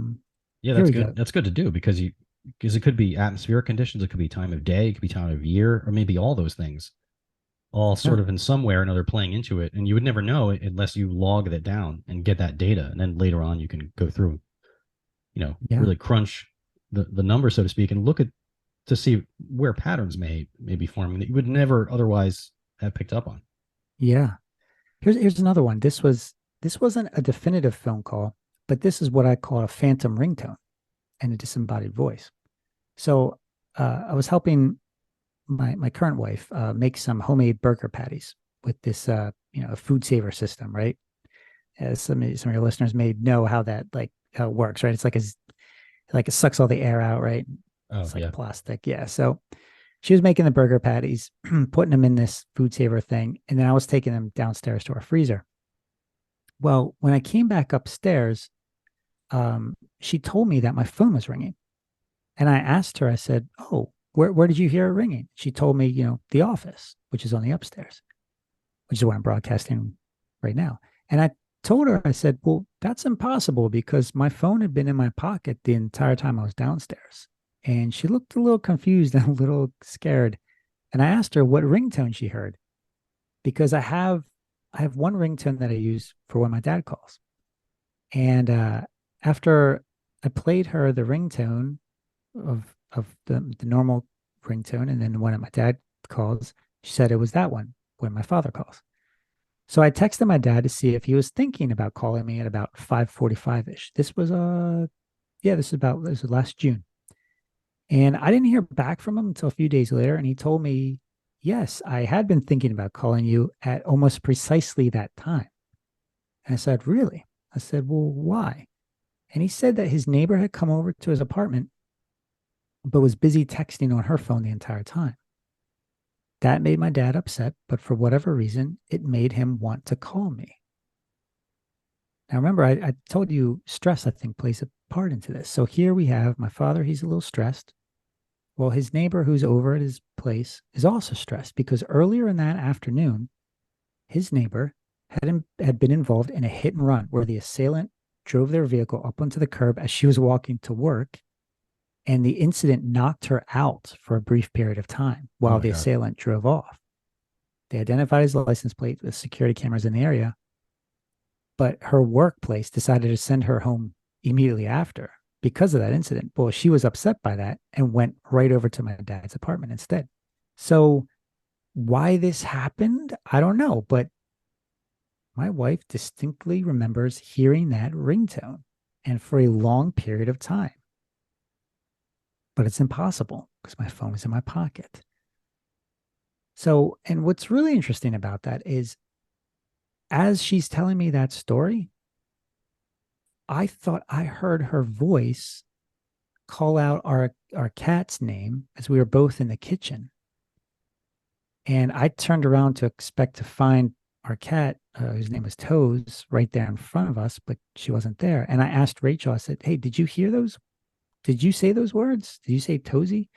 Here that's we good. go. That's good to do because it could be atmospheric conditions, it could be time of day, it could be time of year, or maybe all those things, all Yeah, sort of in some way or another playing into it, and you would never know it unless you log that down and get that data, and then later on you can go through, yeah, really crunch the number, so to speak, and look at to see where patterns may be forming that you would never otherwise have picked up on. yeah. Here's another one. This wasn't a definitive phone call, but this is what I call a phantom ringtone and a disembodied voice. So I was helping my current wife make some homemade burger patties with this food saver system, right? As some of your listeners may know how that how it works, right? It's like it sucks all the air out, right? Oh It's like yeah. plastic, yeah. So she was making the burger patties, putting them in this food saver thing, and then I was taking them downstairs to our freezer. Well, when I came back upstairs, she told me that my phone was ringing. And I asked her, I said, "Oh, where did you hear it ringing?" She told me, the office, which is on the upstairs, which is where I'm broadcasting right now. And I told her, I said, "Well, that's impossible because my phone had been in my pocket the entire time I was downstairs." And she looked a little confused and a little scared. And I asked her what ringtone she heard because I have one ringtone that I use for when my dad calls. And after I played her the ringtone of the normal ringtone, and then when my dad calls, she said it was that one when my father calls. So I texted my dad to see if he was thinking about calling me at about 5:45 ish. This was last June. And I didn't hear back from him until a few days later. And he told me, yes, I had been thinking about calling you at almost precisely that time. And I said, really? I said, well, why? And he said that his neighbor had come over to his apartment, but was busy texting on her phone the entire time. That made my dad upset, but for whatever reason, it made him want to call me. Now, remember, I told you stress, I think, plays a part into this. So here we have my father, he's a little stressed. Well, his neighbor who's over at his place is also stressed because earlier in that afternoon, his neighbor had been involved in a hit and run where the assailant drove their vehicle up onto the curb as she was walking to work, and the incident knocked her out for a brief period of time Oh while my the god. assailant drove off. They identified his license plate with security cameras in the area, but her workplace decided to send her home immediately after because of that incident. Well, she was upset by that and went right over to my dad's apartment instead. So, why this happened, I don't know, but my wife distinctly remembers hearing that ringtone and for a long period of time. But it's impossible because my phone is in my pocket. So, and what's really interesting about that is as she's telling me that story, I thought I heard her voice call out our cat's name as we were both in the kitchen. And I turned around to expect to find our cat, whose name was Toes, right there in front of us, but she wasn't there. And I asked Rachel, I said, "Hey, did you hear those? Did you say those words? Did you say Toesy?"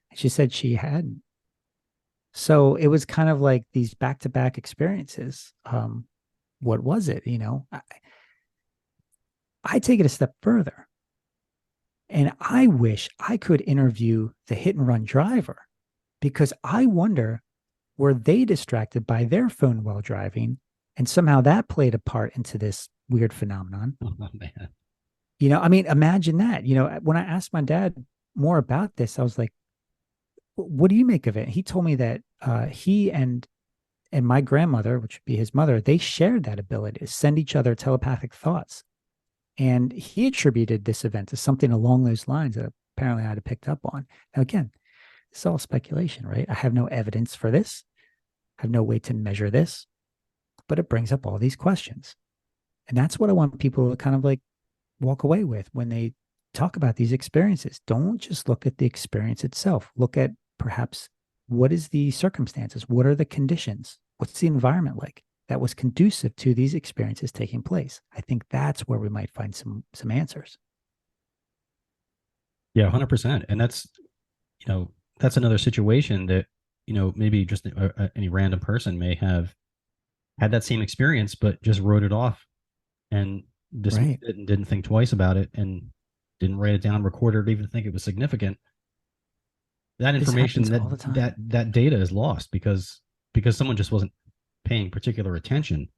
And she said she hadn't. So it was kind of like these back to back experiences. What was it? I take it a step further. And I wish I could interview the hit and run driver because I wonder, were they distracted by their phone while driving? And somehow that played a part into this weird phenomenon. Oh, man. I mean, imagine that. When I asked my dad more about this, I was like, what do you make of it? He told me that he and my grandmother, which would be his mother, they shared that ability to send each other telepathic thoughts. And he attributed this event to something along those lines that apparently I had picked up on. Now, again, it's all speculation, right? I have no evidence for this. I have no way to measure this, but it brings up all these questions. And that's what I want people to kind of like walk away with when they talk about these experiences. Don't just look at the experience itself. Look at perhaps what is the circumstances? What are the conditions? What's the environment like that was conducive to these experiences taking place? I think that's where we might find some answers. Yeah, 100%. And that's another situation that, maybe just any random person may have had that same experience, but just wrote it off and dismissed Right. it and didn't think twice about it and didn't write it down, record it, or even think it was significant. That This information, happens all the time. that data is lost because someone just wasn't paying particular attention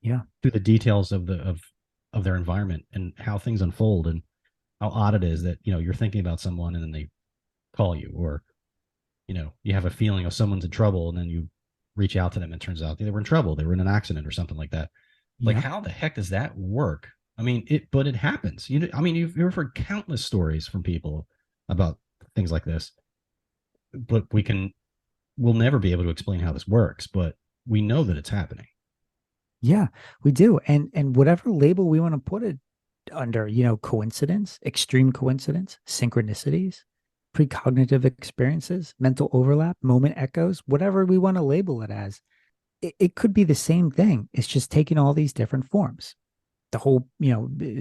Yeah. to the details of their environment and how things unfold and how odd it is that you're thinking about someone and then they call you, or you have a feeling of someone's in trouble and then you reach out to them and it turns out they were in trouble, they were in an accident or something like that. Like, Yeah. how the heck does that work? I mean, but it happens. I mean, you've heard countless stories from people about things like this, but we'll never be able to explain how this works, but we know that it's happening. Yeah, we do. And whatever label we want to put it under, coincidence, extreme coincidence, synchronicities, precognitive experiences, mental overlap, moment echoes, whatever we want to label it as, it could be the same thing. It's just taking all these different forms. The whole,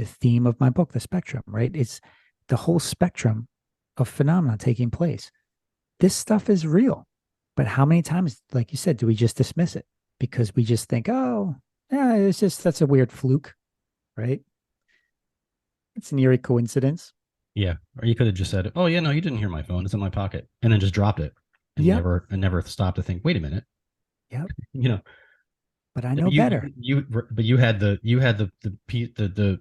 theme of my book, The Spectrum, right? It's the whole spectrum of phenomena taking place. This stuff is real. But how many times, like you said, do we just dismiss it because we just think, oh, yeah, that's a weird fluke, right? It's an eerie coincidence. Yeah. Or you could have just said, "Oh yeah, no, you didn't hear my phone. It's in my pocket," and then just dropped it and Yep. never stopped to think, "Wait a minute." Yep. You know, But I know better. but you had the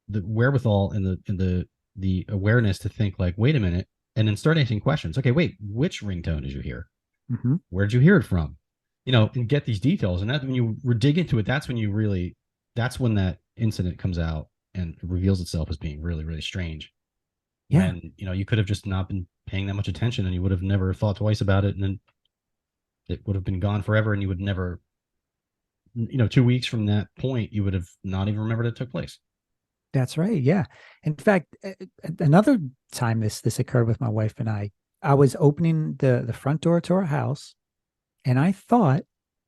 wherewithal and the awareness to think like, "Wait a minute," and then start asking questions. Okay, wait, which ringtone did you hear? Mm-hmm. Where did you hear it from? And get these details. And that when you dig into it, that's when that incident comes out and reveals itself as being really, really strange. Yeah, When, you could have just not been paying that much attention and you would have never thought twice about it. And then it would have been gone forever. And you would never, 2 weeks from that point, you would have not even remembered it took place. that's right. Yeah. In fact, another time this occurred with my wife and I was opening the front door to our house, and I thought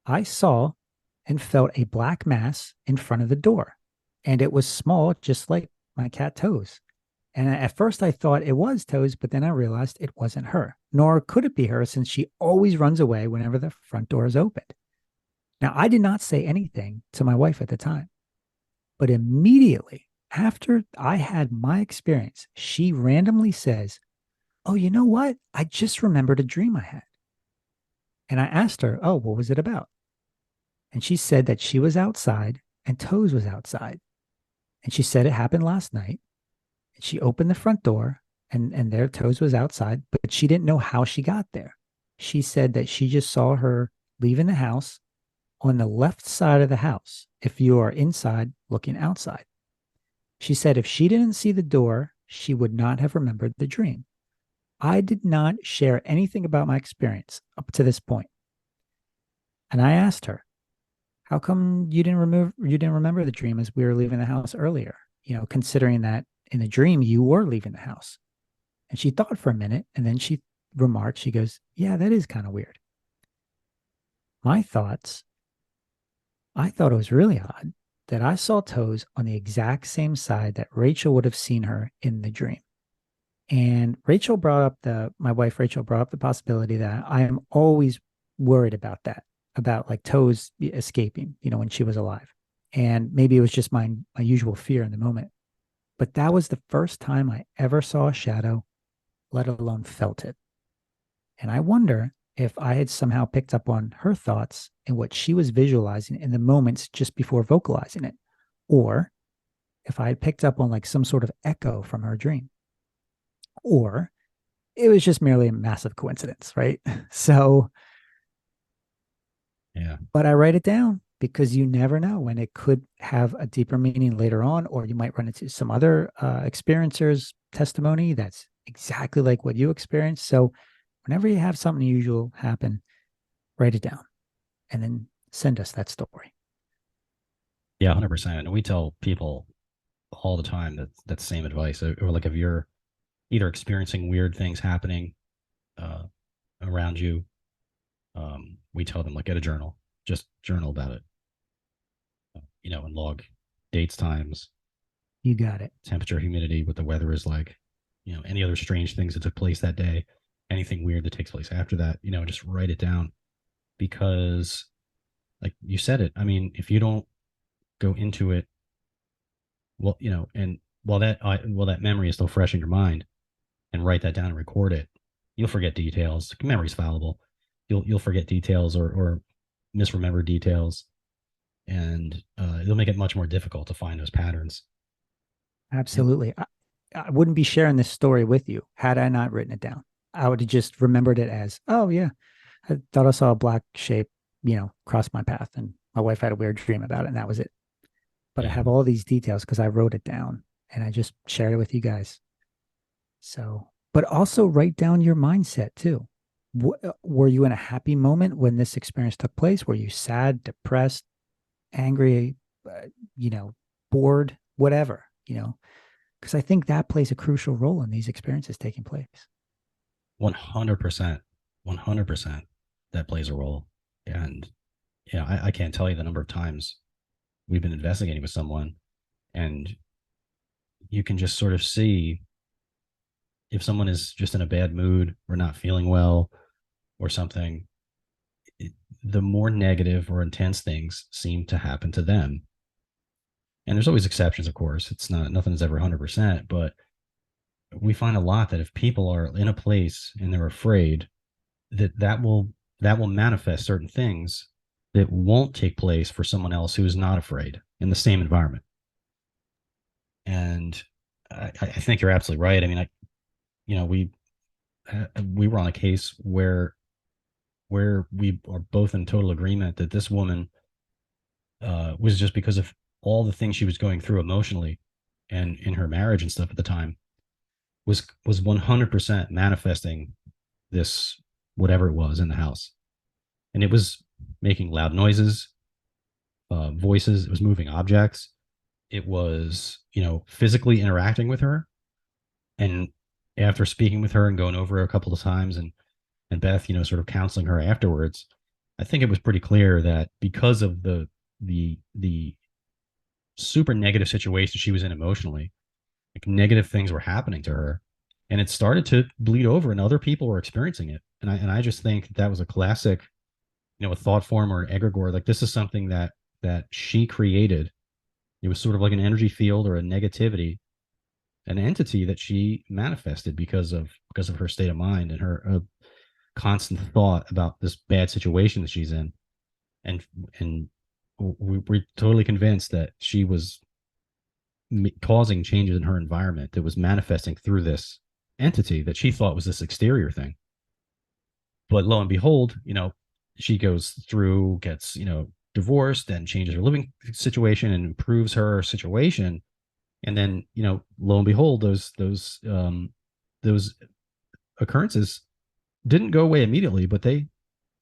I saw and felt a black mass in front of the door, and it was small, just like my cat Toes. And at first I thought it was Toes, but then I realized it wasn't her, nor could it be her since she always runs away whenever the front door is opened. Now, I did not say anything to my wife at the time, but immediately after I had my experience, she randomly says, "Oh, you know what? I just remembered a dream I had." And I asked her, "Oh, what was it about?" And she said that she was outside and Toes was outside. And she said it happened last night. And she opened the front door, and there Toes was outside, but she didn't know how she got there. She said that she just saw her leaving the house on the left side of the house if you are inside looking outside. She said if she didn't see the door, she would not have remembered the dream. I did not share anything about my experience up to this point. And I asked her, how come you didn't remember the dream as we were leaving the house earlier? Considering that in the dream you were leaving the house. And she thought for a minute and then she remarked, she goes, yeah, that is kind of weird. My thoughts, I thought it was really odd that I saw Toes on the exact same side that Rachel would have seen her in the dream. And my wife Rachel brought up the possibility that I am always worried about that, about like Toes escaping, when she was alive. And maybe it was just my usual fear in the moment. But that was the first time I ever saw a shadow, let alone felt it. And I wonder if I had somehow picked up on her thoughts and what she was visualizing in the moments just before vocalizing it, or if I had picked up on like some sort of echo from her dream, or it was just merely a massive coincidence, right? So, Yeah. but I write it down because you never know when it could have a deeper meaning later on, or you might run into some other experiencers' testimony that's exactly like what you experienced. So whenever you have something unusual happen, write it down and then send us that story. Yeah, 100%. And we tell people all the time that same advice. Or like if you're either experiencing weird things happening uh, around you, we tell them like get a journal, just journal about it, and log dates, times, You got it. temperature, humidity, what the weather is like, any other strange things that took place that day, anything weird that takes place after that, just write it down because like you said it. I mean, if you don't go into it, well, and while that memory is still fresh in your mind and write that down and record it, you'll forget details. Memory's fallible. You'll forget details or misremember details, and it'll make it much more difficult to find those patterns. Absolutely. I wouldn't be sharing this story with you had I not written it down. I would have just remembered it as, oh, yeah, I thought I saw a black shape, cross my path. And my wife had a weird dream about it, and that was it. But I Yeah. have all these details because I wrote it down and I just shared it with you guys. So, but also write down your mindset too. Were you in a happy moment when this experience took place? Were you sad, depressed, angry, uh, you know, bored, whatever, because I think that plays a crucial role in these experiences taking place. 100%. 100%. That plays a role. And I can't tell you the number of times we've been investigating with someone, and you can just sort of see if someone is just in a bad mood or not feeling well or something. The more negative or intense things seem to happen to them. And there's always exceptions, of course. It's not, nothing is ever 100%, but we find a lot that if people are in a place and they're afraid, that will manifest certain things that won't take place for someone else who is not afraid in the same environment. And I think you're absolutely right. I mean, we were on a case where we are both in total agreement that this woman was just because of all the things she was going through emotionally and in her marriage and stuff at the time was 100% manifesting this whatever it was in the house, and it was making loud noises, voices. It was moving objects. It was physically interacting with her. And after speaking with her and going over a couple of times, and Beth, sort of counseling her afterwards, I think it was pretty clear that because of the super negative situation she was in emotionally, like negative things were happening to her, and it started to bleed over, and other people were experiencing it. And I just think that was a classic, a thought form or an egregore. Like this is something that she created. It was sort of like an energy field or a negativity, an entity that she manifested because of her state of mind and her constant thought about this bad situation that she's in, and we're totally convinced that she was causing changes in her environment that was manifesting through this entity that she thought was this exterior thing. But lo and behold, she goes through, gets, divorced and changes her living situation and improves her situation. And then, lo and behold, those occurrences didn't go away immediately, but they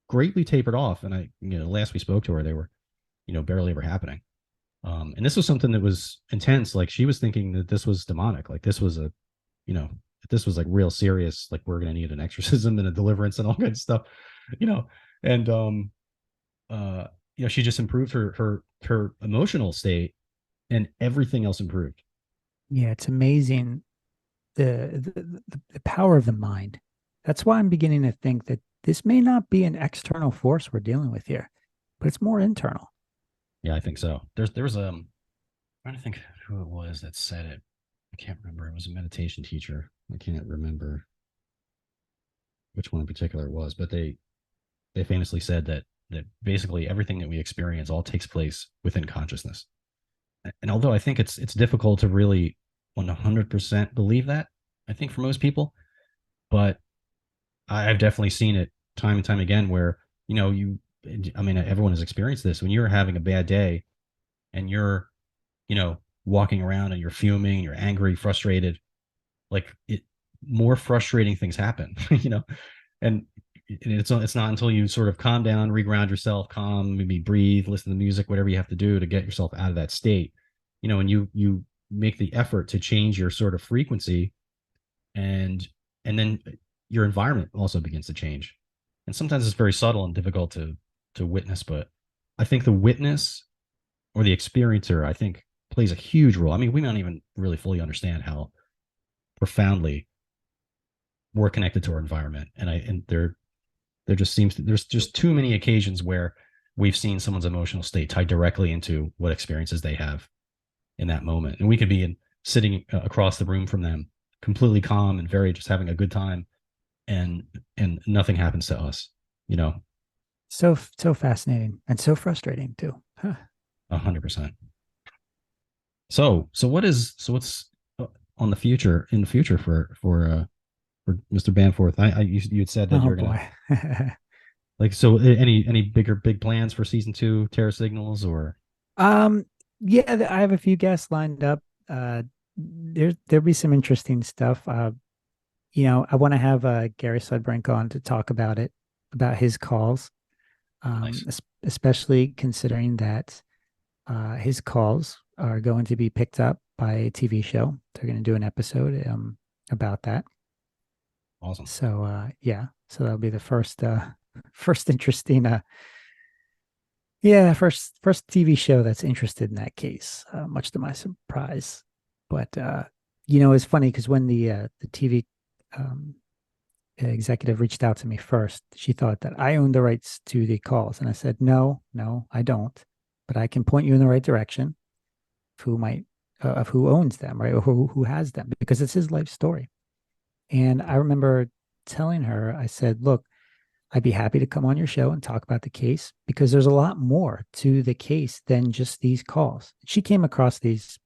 greatly tapered off. And last we spoke to her, they were, barely ever happening. And this was something that was intense. Like she was thinking that this was demonic. Like this was you know, this was like real serious. Like we're gonna need an exorcism and a deliverance and all kinds of stuff, you know. And uh, she just improved her emotional state, and everything else improved. Yeah, it's amazing the power of the mind. That's why I'm beginning to think that this may not be an external force we're dealing with here, but it's more internal. Yeah, I think so. There was I'm trying to think who it was that said it. I can't remember. It was a meditation teacher. I can't remember which one in particular it was, but they famously said that basically everything that we experience all takes place within consciousness. And although I think it's difficult to really 100% believe that, I think for most people, but I've definitely seen it time and time again where I mean, everyone has experienced this when you're having a bad day and you're walking around and you're fuming, you're angry, frustrated, like it more frustrating things happen, and it's not until you sort of calm down, reground yourself, calm, maybe breathe, listen to music, whatever you have to do to get yourself out of that state, and you make the effort to change your sort of frequency, and then your environment also begins to change. And sometimes it's very subtle and difficult to witness, but I think the witness or the experiencer, I think, plays a huge role. I mean, we don't even really fully understand how profoundly we're connected to our environment, and there just seems there's just too many occasions where we've seen someone's emotional state tied directly into what experiences they have in that moment, and we could be sitting across the room from them, completely calm and very just having a good time, and nothing happens to us, you know. So fascinating and so frustrating too. Huh. 100%. What's on the future in the future for Mr. Bamforth? You had said that Oh you're gonna, boy. like, so any big plans for season two, Terra Signals, or um yeah, I have a few guests lined up. There'll be some interesting stuff. I want to have Gary Sudbrink on to talk about it, about his calls, nice, especially considering that his calls are going to be picked up by a TV show. They're going to do an episode about that. awesome, So yeah, so that'll be the first first interesting yeah, first TV show that's interested in that case, much to my surprise. But it's funny because when the TV um, executive reached out to me first, she thought that I owned the rights to the calls, and I said, no, I don't, but I can point you in the right direction of who owns them, right, or who has them, because it's his life story. And I remember telling her, I said, look, I'd be happy to come on your show and talk about the case because there's a lot more to the case than just these calls. She came across these,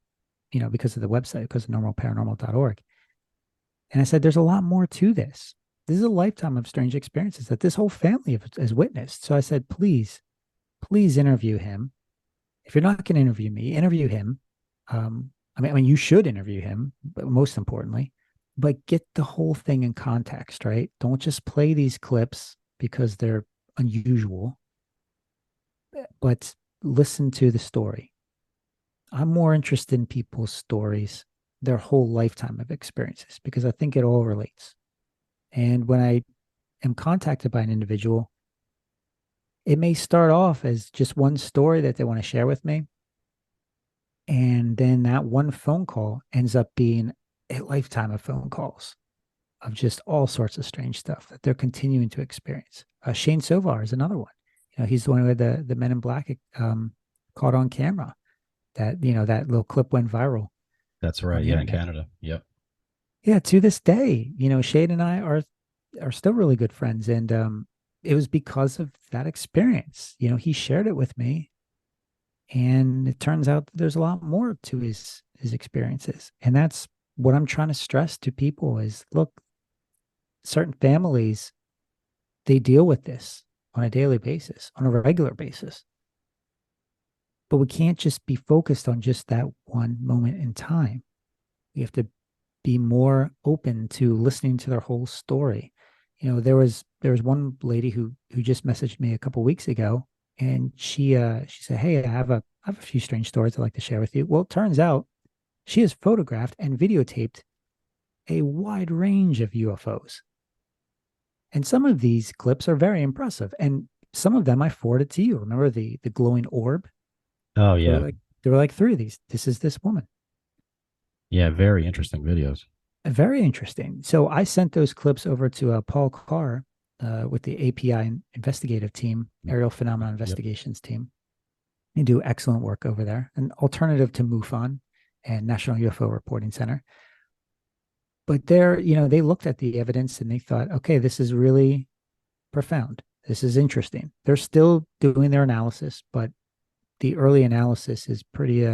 because of the website, because of normalparanormal.org. And I said, there's a lot more to this. This is a lifetime of strange experiences that this whole family has witnessed. So I said, please interview him. If you're not going to interview me, interview him. I mean, you should interview him, but most importantly, but get the whole thing in context, right? Don't just play these clips because they're unusual, but listen to the story. I'm more interested in people's stories, their whole lifetime of experiences, because I think it all relates. And when I am contacted by an individual, it may start off as just one story that they want to share with me. And then that one phone call ends up being a lifetime of phone calls of just all sorts of strange stuff that they're continuing to experience. Shane Sovar is another one. He's the one who had the Men in Black caught on camera. That little clip went viral that's on right, the yeah, in internet. Canada, yep, Yeah, to this day, Shane and I are still really good friends, and it was because of that experience. He shared it with me, And it turns out that there's a lot more to his experiences. And that's what I'm trying to stress to people is look, certain families, they deal with this on a daily basis, on a regular basis. But we can't just be focused on just that one moment in time. We have to be more open to listening to their whole story. There was one lady who just messaged me a couple weeks ago, and she said, "Hey, I have a few strange stories I'd like to share with you." Well, it turns out she has photographed and videotaped a wide range of UFOs, and some of these clips are very impressive. And some of them I forwarded to you. Remember the glowing orb? Oh There were yeah, like there were like three of these. This is this woman. yeah, very interesting videos. Very interesting. So I sent those clips over to Paul Carr with the API investigative team, Aerial Phenomena Yep. Investigations team. They do excellent work over there, an alternative to MUFON and National UFO Reporting Center. But they looked at the evidence and they thought, okay, this is really profound. This is interesting. They're still doing their analysis, but the early analysis is pretty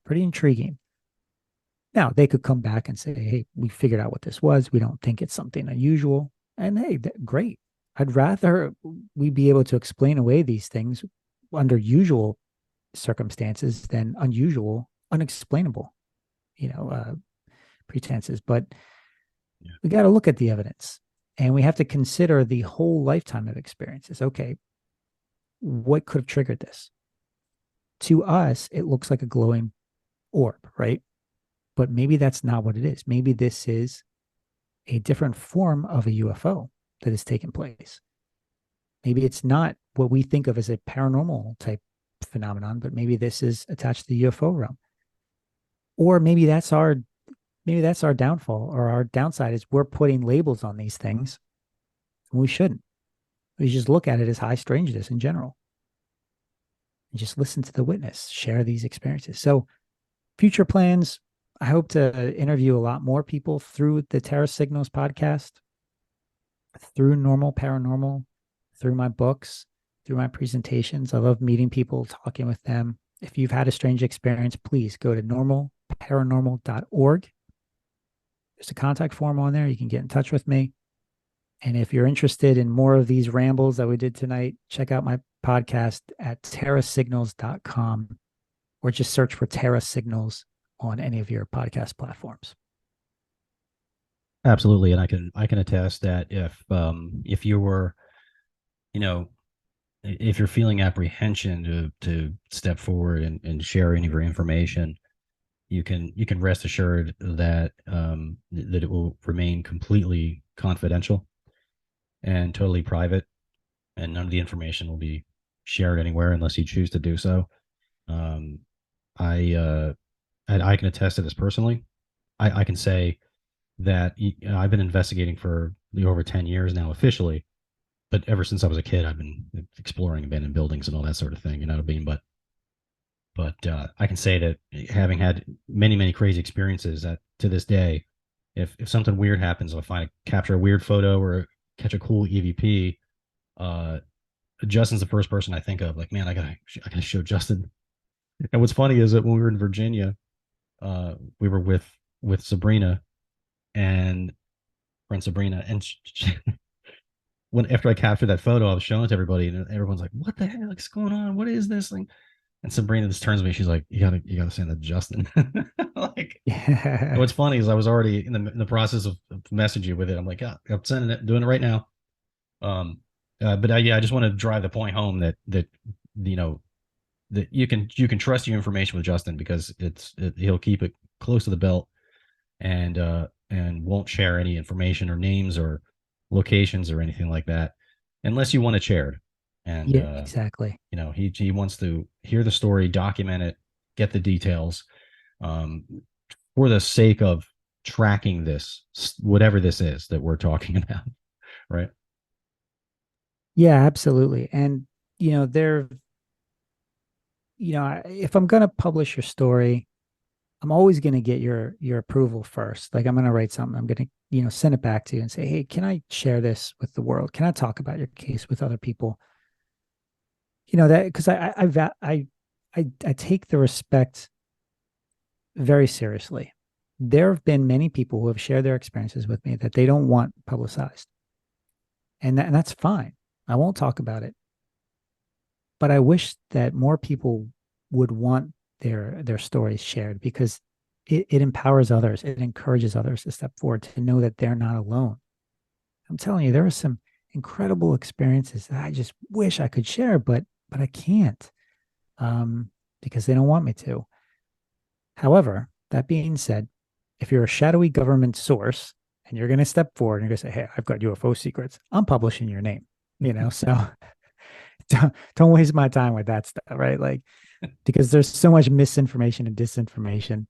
intriguing. Now, they could come back and say, hey, we figured out what this was. We don't think it's something unusual. And hey, great. I'd rather we be able to explain away these things under usual circumstances than unusual, unexplainable, you know, pretenses. But Yeah. we got to look at the evidence and we have to consider the whole lifetime of experiences. Okay, what could have triggered this? To us, it looks like a glowing orb, right? But maybe that's not what it is. Maybe this is a different form of a UFO that has taken place. Maybe it's not what we think of as a paranormal type phenomenon, but maybe this is attached to the UFO realm. Or maybe that's our downfall or our downside is we're putting labels on these things. And we shouldn't. We just look at it as high strangeness in general. And just listen to the witness, share these experiences. So future plans, I hope to interview a lot more people through the Terra Signals podcast, through Normal Paranormal, through my books, through my presentations. I love meeting people, talking with them. If you've had a strange experience, please go to normalparanormal.org. There's a contact form on there. You can get in touch with me. And if you're interested in more of these rambles that we did tonight, check out my podcast at terrasignals.com or just search for Terra Signals on any of your podcast platforms. Absolutely, and I can attest that if you were, you know, if you're feeling apprehension to step forward and share any of your information, you can rest assured that that it will remain completely confidential and totally private, and none of the information will be shared anywhere unless you choose to do so. Um, I I can attest to this personally. I can say that I've been investigating for over 10 years now officially, but ever since I was a kid, I've been exploring abandoned buildings and all that sort of thing. You know what I mean? But I can say that having had many many crazy experiences, that to this day, if something weird happens, if I capture a weird photo or catch a cool EVP, uh, Justin's the first person I think of. Like, man, I gotta show Justin. And what's funny is that when we were in Virginia, we were with Sabrina and friend Sabrina, and when after I captured that photo, I was showing it to everybody, and everyone's like, "What the heck is going on? What is this thing?" And Sabrina just turns to me. She's like, "You gotta send that to Justin." Like, and Yeah. what's funny is I was already in the process of messaging you with it. I'm like, "Yeah, I'm sending it, doing it right now." Um, but yeah, I just want to drive the point home that you know that you can trust your information with Justin because he'll keep it close to the belt and won't share any information or names or locations or anything like that unless you want it shared. And Yeah, exactly. he wants to hear the story, document it, get the details, um, for the sake of tracking this, whatever this is that we're talking about, right? Yeah, absolutely. And they're if I'm going to publish your story, I'm always going to get your approval first. Like I'm going to write something, I'm going to, send it back to you and say, "Hey, can I share this with the world? Can I talk about your case with other people?" That because I I take the respect very seriously. There have been many people who have shared their experiences with me that they don't want publicized. And that's fine. I won't talk about it. But I wish that more people would want their stories shared because it empowers others. It encourages others to step forward to know that they're not alone. I'm telling you, there are some incredible experiences that I just wish I could share, but I can't because they don't want me to. However, that being said, if you're a shadowy government source and you're going to step forward and you're going to say, "Hey, I've got UFO secrets," I'm publishing your name. So don't waste my time with that stuff, right? Like because there's so much misinformation and disinformation.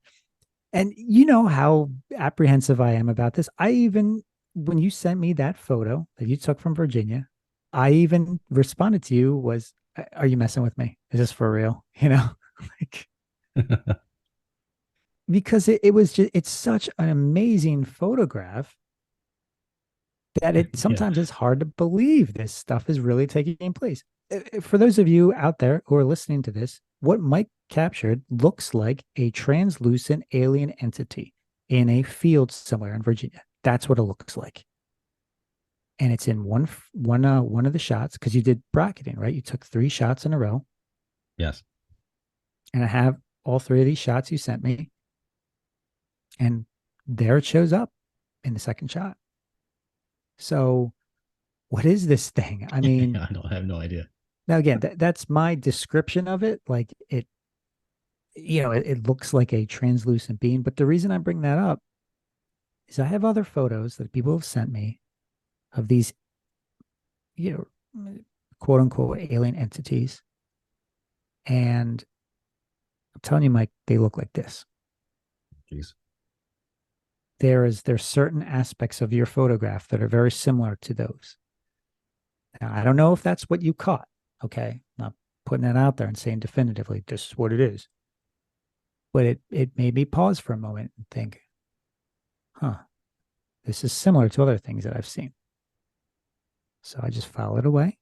And you know how apprehensive I am about this. I even, when you sent me that photo that you took from Virginia, I even responded to you was, "Are you messing with me? Is this for real?" Like, because it was just, it's such an amazing photograph that it Yeah. sometimes it's hard to believe this stuff is really taking place. For those of you out there who are listening to this, what Mike captured looks like a translucent alien entity in a field somewhere in Virginia. That's what it looks like. And it's in one of the shots because you did bracketing, right? You took 3 shots in a row, Yes. and I have all 3 of these shots you sent me, and there it shows up in the second shot. So, what is this thing? I mean, I have no idea. now again, that's my description of it. Like it looks like a translucent being. But the reason I bring that up is I have other photos that people have sent me of these, quote unquote alien entities. And I'm telling you, Mike, they look like this. Jeez. There's certain aspects of your photograph that are very similar to those. Now, I don't know if that's what you caught. Okay. Not putting it out there and saying definitively this is what it is. But it made me pause for a moment and think, huh, this is similar to other things that I've seen. So I just filed it away.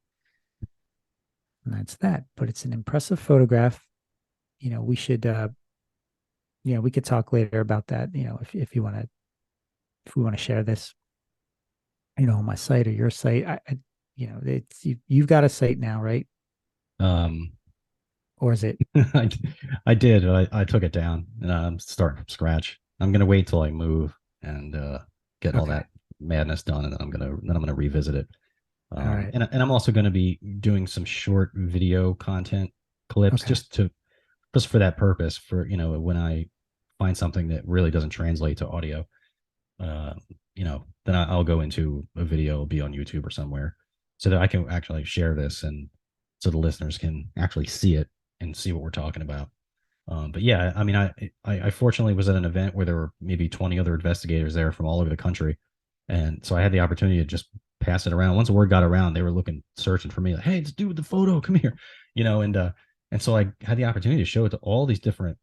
And that's that. But it's an impressive photograph. We should we could talk later about that, if you want to, if we want to share this, on my site or your site. It's you've got a site now, right? Um, Or is it I, I did. I took it down and I'm starting from scratch. I'm gonna wait till I move and get all okay? that madness done, and then I'm gonna revisit it. All right. And I'm also gonna be doing some short video content clips Okay. just for that purpose. For when I find something that really doesn't translate to audio, uh, then I'll go into a video, be on YouTube or somewhere, so that I can actually share this, and so the listeners can actually see it and see what we're talking about. But yeah, I mean, I fortunately was at an event where there were maybe 20 other investigators there from all over the country, and so I had the opportunity to just pass it around. Once the word got around, they were searching for me, like, "Hey, this dude with the photo, come here," and so I had the opportunity to show it to all these different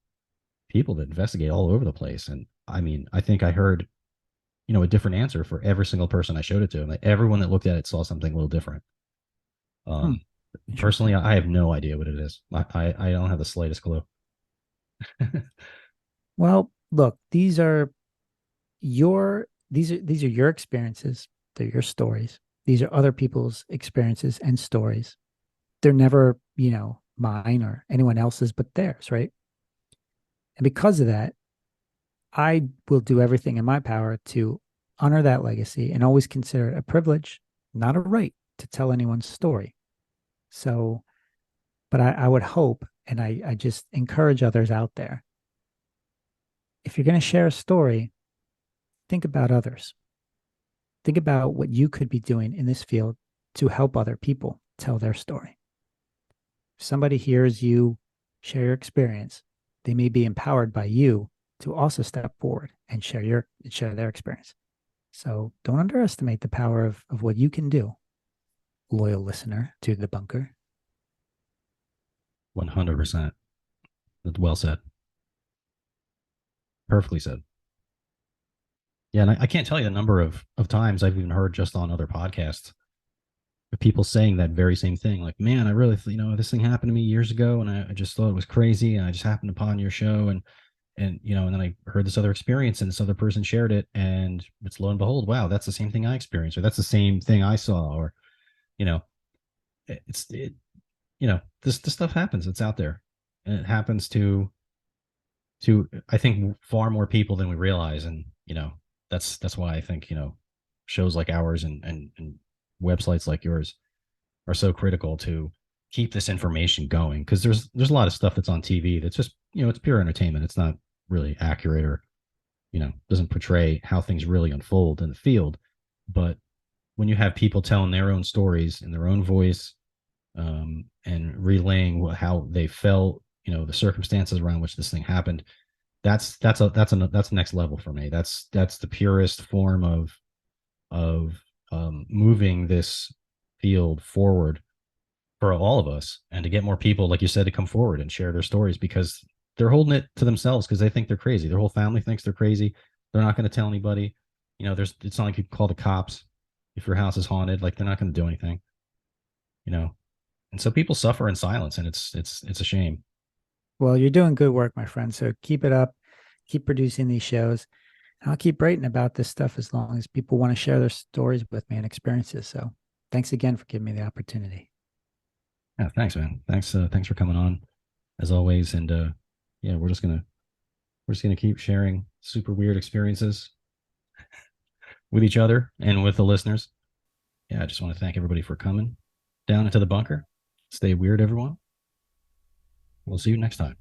people that investigate all over the place. And I mean, I think I heard a different answer for every single person I showed it to. And like everyone that looked at it saw something a little different. Hmm. Um, Personally, Interesting. I have no idea what it is. I don't have the slightest clue. Well, look, these are your experiences. They're your stories. These are other people's experiences and stories. They're never, mine or anyone else's, but theirs, right? And because of that, I will do everything in my power to honor that legacy and always consider it a privilege, not a right, to tell anyone's story. So, but I would hope, and I just encourage others out there, if you're going to share a story, think about others. Think about what you could be doing in this field to help other people tell their story. If somebody hears you share your experience, they may be empowered by you to also step forward and share their experience. So don't underestimate the power of what you can do, loyal listener to the bunker. 100%. Well said. Perfectly said. Yeah, and I can't tell you the number of times I've even heard just on other podcasts of people saying that very same thing. Like, man, I really, this thing happened to me years ago, and I just thought it was crazy, and I just happened upon your show, and then I heard this other experience, and this other person shared it, and it's lo and behold, wow, that's the same thing I experienced, or that's the same thing I saw, or you know, it's it, this stuff happens. It's out there, and it happens to I think far more people than we realize, and that's why I think shows like ours and websites like yours are so critical to keep this information going, because there's a lot of stuff that's on TV that's just it's pure entertainment. It's not really accurate, or doesn't portray how things really unfold in the field. But when you have people telling their own stories in their own voice, and relaying how they felt, the circumstances around which this thing happened, that's next level for me. That's the purest form of moving this field forward for all of us, and to get more people, like you said, to come forward and share their stories, because they're holding it to themselves because they think they're crazy. Their whole family thinks they're crazy. They're not going to tell anybody. It's not like you call the cops if your house is haunted. Like, they're not going to do anything. You know, and so people suffer in silence, and it's a shame. Well, you're doing good work, my friend. So keep it up. Keep producing these shows. I'll keep writing about this stuff as long as people want to share their stories with me and experiences. So thanks again for giving me the opportunity. Yeah, thanks, man. Thanks for coming on, as always. And yeah, we're just gonna keep sharing super weird experiences with each other and with the listeners. Yeah, I just want to thank everybody for coming down into the bunker. Stay weird, everyone. We'll see you next time.